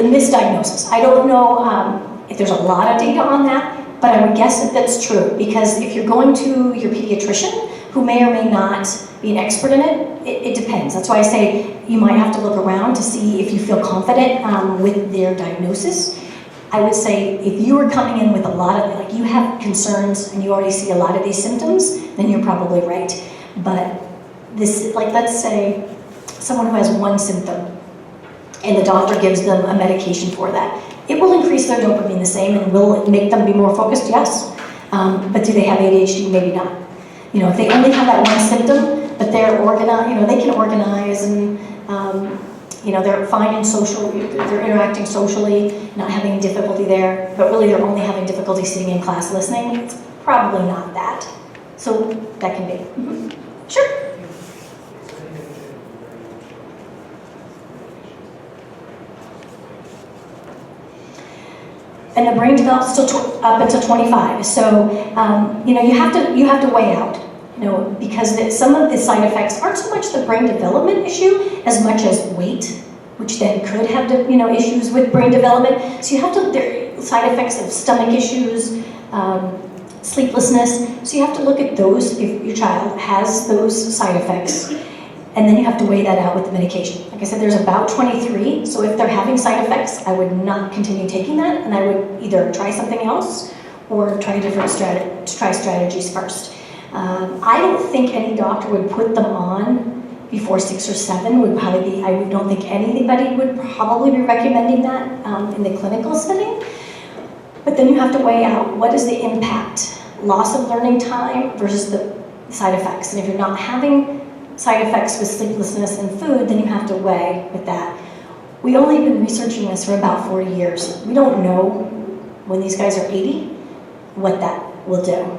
The misdiagnosis. I don't know if there's a lot of data on that, but I would guess that that's true, because if you're going to your pediatrician, who may or may not be an expert in it, it depends. That's why I say you might have to look around to see if you feel confident with their diagnosis. I would say if you are coming in with a lot of, like you have concerns and you already see a lot of these symptoms, then you're probably right. But this, like let's say someone who has one symptom, and the doctor gives them a medication for that. It will increase their dopamine the same and will make them be more focused, yes. But do they have ADHD? Maybe not. If they only have that one symptom, but they're organized, they can organize and, they're fine in social, they're interacting socially, not having difficulty there, but really they're only having difficulty sitting in class listening, it's probably not that. So that can be. Mm-hmm. Sure. and the brain develops up until 25. So, you know, you have to weigh out, you know, because some of the side effects aren't so much the brain development issue as much as weight, which then could have, you know, issues with brain development. So you have to, there are side effects of stomach issues, sleeplessness. So you have to look at those if your child has those side effects. And then you have to weigh that out with the medication. Like I said, there's about 23, so if they're having side effects, I would not continue taking that, and I would either try something else or try strategies first. I don't think any doctor would put them on before 6 or 7. Would probably be. I don't think anybody would probably be recommending that in the clinical setting. But then you have to weigh out what is the impact, loss of learning time versus the side effects. And if you're not having side effects with sleeplessness and food, then you have to weigh with that. We've only been researching this for about 40 years. We don't know when these guys are 80 what that will do.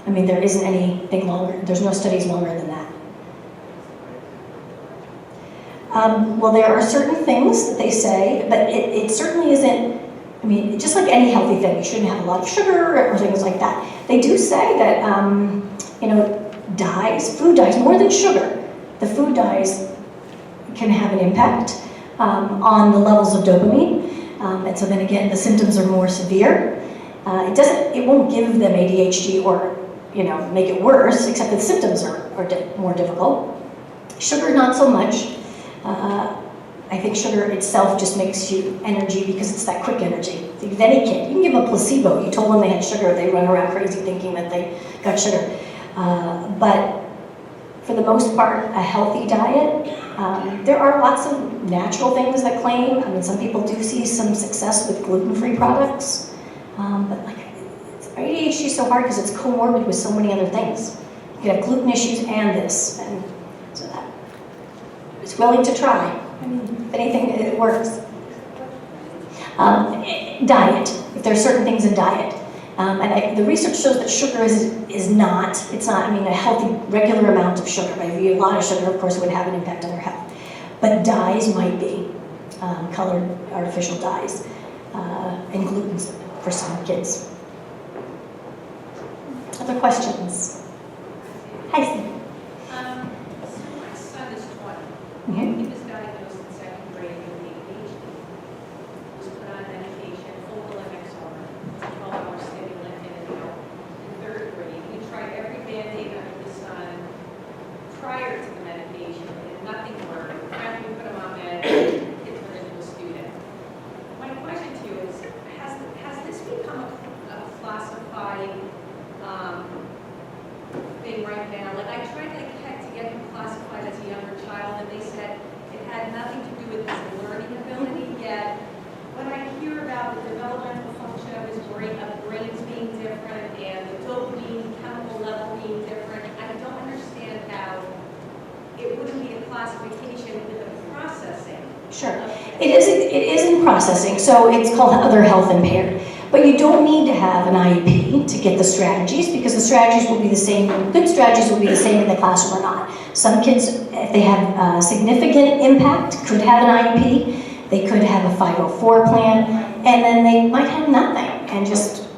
I mean, there isn't anything longer, there's no studies longer than that. Well, there are certain things that they say, but it certainly isn't, I mean, just like any healthy thing, you shouldn't have a lot of sugar or things like that. They do say that, you know, food dyes, more than sugar. The food dyes can have an impact on the levels of dopamine. And so then again, the symptoms are more severe. It won't give them ADHD or, you know, make it worse, except that the symptoms are more difficult. Sugar, not so much. I think sugar itself just makes you energy because it's that quick energy. If any kid, you can give a placebo. You told them they had sugar, they run around crazy thinking that they got sugar. But for the most part, a healthy diet. There are lots of natural things that claim. I mean, some people do see some success with gluten-free products. But like, ADHD is so hard because it's comorbid with so many other things. You could have gluten issues and this, and so that it's willing to try. I mean, if anything, it works. Diet. If there are certain things in diet. The research shows that sugar is not, I mean, a healthy, regular amount of sugar. But if you eat a lot of sugar, of course, it would have an impact on your health. But dyes might be, colored artificial dyes, and gluten for some kids. Other questions? Hi, Steve. So my son is 20. Mm-hmm. He was diagnosed in 2nd grade with ADHD. Was put on medication, focal Mxr, 12-hour stimulant in and out. In 3rd grade, we tried every Band-Aid under the sun prior to the medication, and nothing worked. After we put him on med, the kid turned into a student. My question to you is, has this become a classified thing right now? Like, I tried like heck to get him classified as a younger child, and they said it had nothing to do with his learning ability. Yet, when I hear about the developmental function of his brains being different and the dopamine chemical level being different, I don't understand how it wouldn't be a classification with a processing. Sure. It is in processing, so it's called other health impaired. But you don't need to have an IEP to get the strategies, because the strategies will be the same, good strategies will be the same in the classroom or not. Some kids, if they have significant impact, could have an IEP. They could have a 504 plan, and then they might have nothing, and just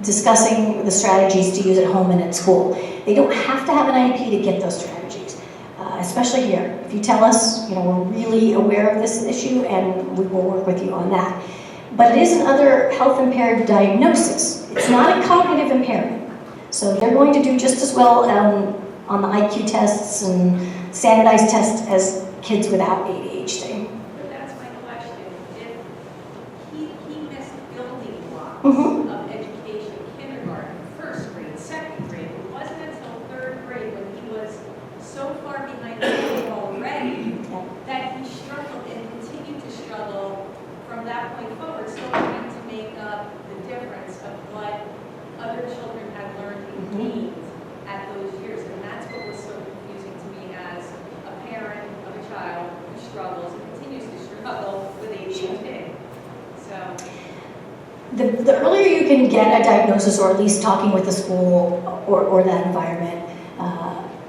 discussing the strategies to use at home and at school. They don't have to have an IEP to get those strategies, especially here. If you tell us, you know, we're really aware of this issue, and we will work with you on that. But it is another health impaired diagnosis. It's not a cognitive impairment. So they're going to do just as well on the IQ tests and standardized tests as kids without ADHD. But that's my question. If he missed building blocks Mm-hmm. of education, kindergarten, 1st grade, 2nd grade, it wasn't until 3rd grade when he was so far behind the game already that he struggled and continued to struggle from that point forward, still trying to make up the difference of what other children had learned and gained at those years. And that's what was so confusing to me as a parent of a child who struggles and continues to struggle with ADHD. So, The earlier you can get a diagnosis, or at least talking with the school or that environment,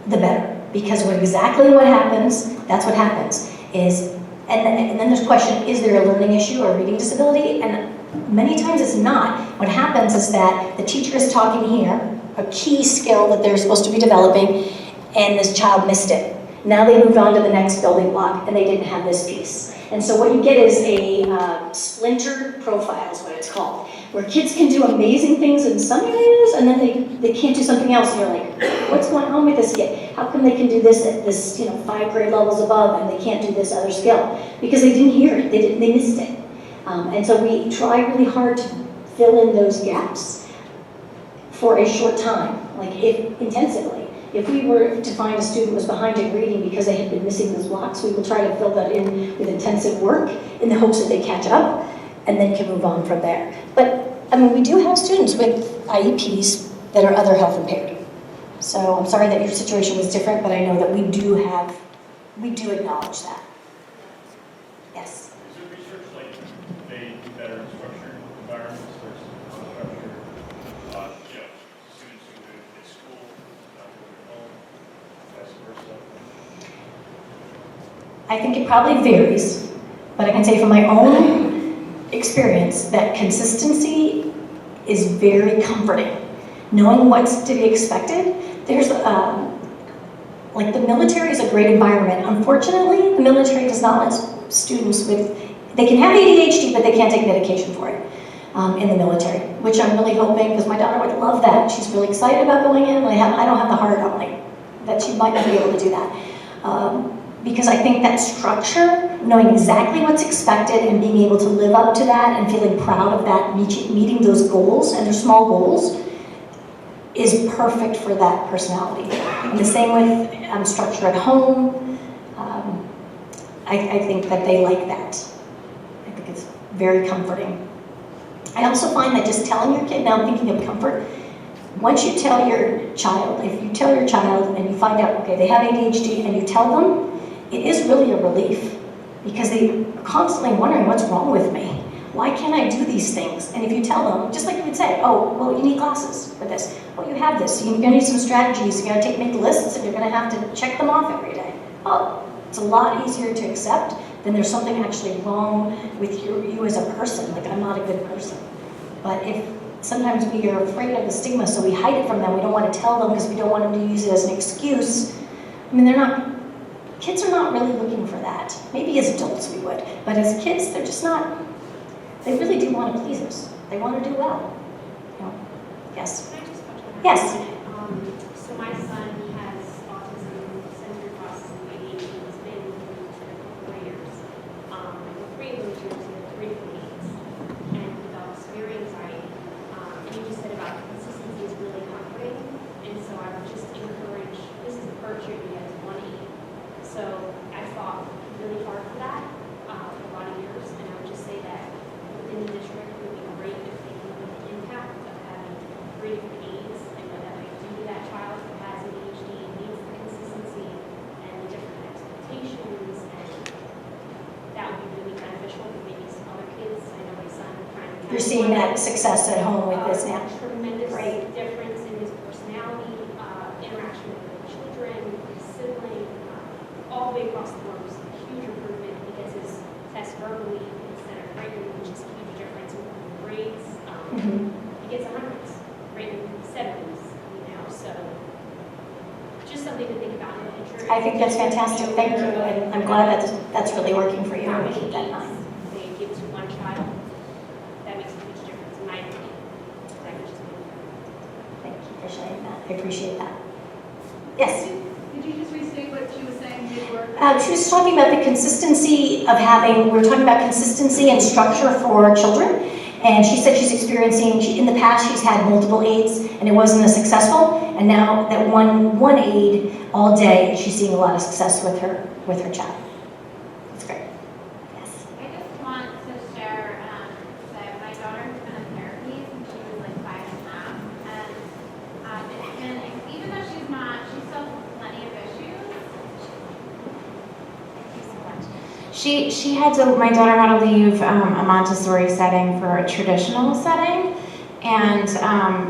the better. Because exactly what happens, that's what happens, is And then there's the question, is there a learning issue or reading disability? And many times it's not. What happens is that the teacher is talking here, a key skill that they're supposed to be developing, and this child missed it. Now they moved on to the next building block, and they didn't have this piece. And so what you get is a splintered profile is what it's called, where kids can do amazing things in some areas, and then they can't do something else, and you're like, what's going on with this kid? How come they can do this at this, 5 grade levels above, and they can't do this other skill? Because they didn't hear it, they missed it. And so we try really hard to fill in those gaps for a short time, intensively. If we were to find a student was behind in reading because they had been missing those blocks, we will try to fill that in with intensive work in the hopes that they catch up and then can move on from there. But, we do have students with IEPs that are other health impaired. So I'm sorry that your situation was different, but I know that we do acknowledge that. Yes? Is there research like they do better in structured environments versus unstructured? Students who go to school, not go to home, vice versa? I think it probably varies, but I can say from my own experience that consistency is very comforting. Knowing what's to be expected, there's the military is a great environment. Unfortunately, the military does not let students they can have ADHD, but they can't take medication for it in the military, which I'm really hoping, because my daughter would love that. She's really excited about going in. I don't have the heart, that she might not be able to do that. Because I think that structure, knowing exactly what's expected and being able to live up to that and feeling proud of that, meeting those goals, and they're small goals, is perfect for that personality. And the same with structure at home. I think that they like that. I think it's very comforting. I also find that just telling your kid, now I'm thinking of comfort, once you tell your child, if you tell your child and you find out, okay, they have ADHD, and you tell them, it is really a relief, because they are constantly wondering, what's wrong with me? Why can't I do these things? And if you tell them, just like you would say, oh, well, you need glasses for this. Well, you have this. You're going to need some strategies. You're going to make lists, and you're going to have to check them off every day. Oh, it's a lot easier to accept than there's something actually wrong with you as a person. Like, I'm not a good person. But if sometimes we are afraid of the stigma, so we hide it from them. We don't want to tell them because we don't want them to use it as an excuse. Kids are not really looking for that. Maybe as adults we would, but as kids, they're just not. They really do want to please us. They want to do well. Yes? Can I just touch on that? Yes. So my son has autism, sensory processing, ADHD. He's been for 4 years. For 3 of those years, he had 3 different needs and developed severe anxiety. And you just said about consistency is really comforting. And so I would just encourage, this is the first year he has 1 aid. So I fought really hard for that for a lot of years. And I would just say that within the district, it would be great if they knew the impact of having 3 different aids and what that might do to that child who has ADHD and needs the consistency and the different expectations. And that would be really beneficial for maybe some other kids. I know my son currently has You're seeing that success at home with this now. tremendous Great. difference in his personality, interaction with other children, his sibling, all the way across the board was a huge improvement. He gets his test verbally instead of written, which is a huge difference in grades. He gets 100s, written 70s, so just something to think about in the future. I think that's fantastic. Thank you. And I'm glad that's really working for you. How I'm many keep that in aids mind. they give to one child, that makes a huge difference in my opinion. That would just be Thank you for sharing that. I appreciate that. Yes? Did you just restate what she was saying did work? She was talking about the consistency of we were talking about consistency and structure for children. And she said she's experiencing, in the past she's had multiple aids and it wasn't as successful. And now that one aid all day, she's seeing a lot of success with her child. That's great. Yes. I just want to share that my daughter has been in therapy since she was like 5 and a half. And it's been, even though she still has plenty of issues. Thank you so much. My daughter had to leave a Montessori setting for a traditional setting. And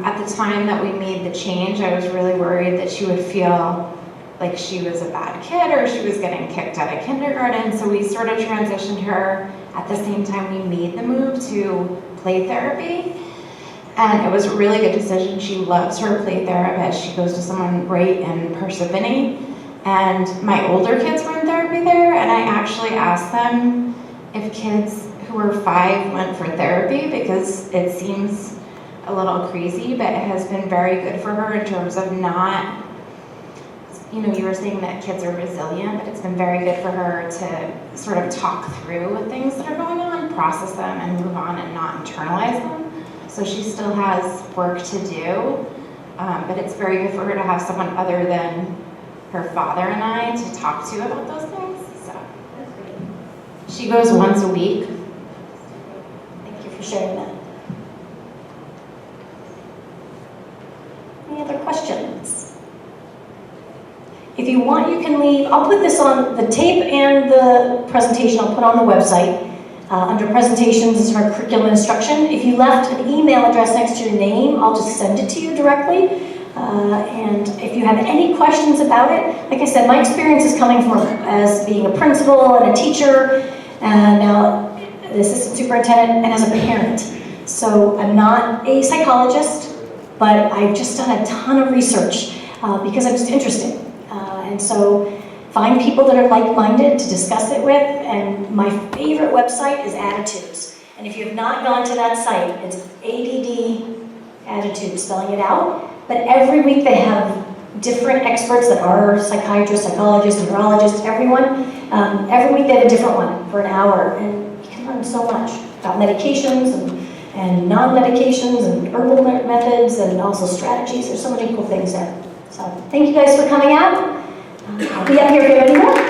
at the time that we made the change, I was really worried that she would feel like she was a bad kid or she was getting kicked out of kindergarten. So we sort of transitioned her at the same time we made the move to play therapy. And it was a really good decision. She loves her play therapist. She goes to someone right in Parsippany. And my older kids were in therapy there, and I actually asked them if kids who were 5 went for therapy, because it seems a little crazy, but it has been very good for her in terms of not, you know, you were saying that kids are resilient, but it's been very good for her to sort of talk through things that are going on, process them, and move on and not internalize them. So she still has work to do, but it's very good for her to have someone other than her father and I to talk to about those things. So she goes once a week. Thank you for sharing that. Any other questions? If you want, you can leave. I'll put this on the tape and the presentation. I'll put on the website. Under presentations is our curriculum instruction. If you left an email address next to your name, I'll just send it to you directly. And if you have any questions about it, like I said, my experience is coming from as being a principal and a teacher, and now the assistant superintendent, and as a parent. So I'm not a psychologist, but I've just done a ton of research because I'm just interested. And so find people that are like-minded to discuss it with, and my favorite website is Attitudes. And if you have not gone to that site, it's ADD Attitudes, spelling it out. But every week they have different experts that are psychiatrists, psychologists, neurologists, everyone. Every week they have a different one for an hour, and you can learn so much about medications and non-medications and herbal methods and also strategies. There's so many cool things there. So thank you guys for coming out. I'll be up here if you have any more.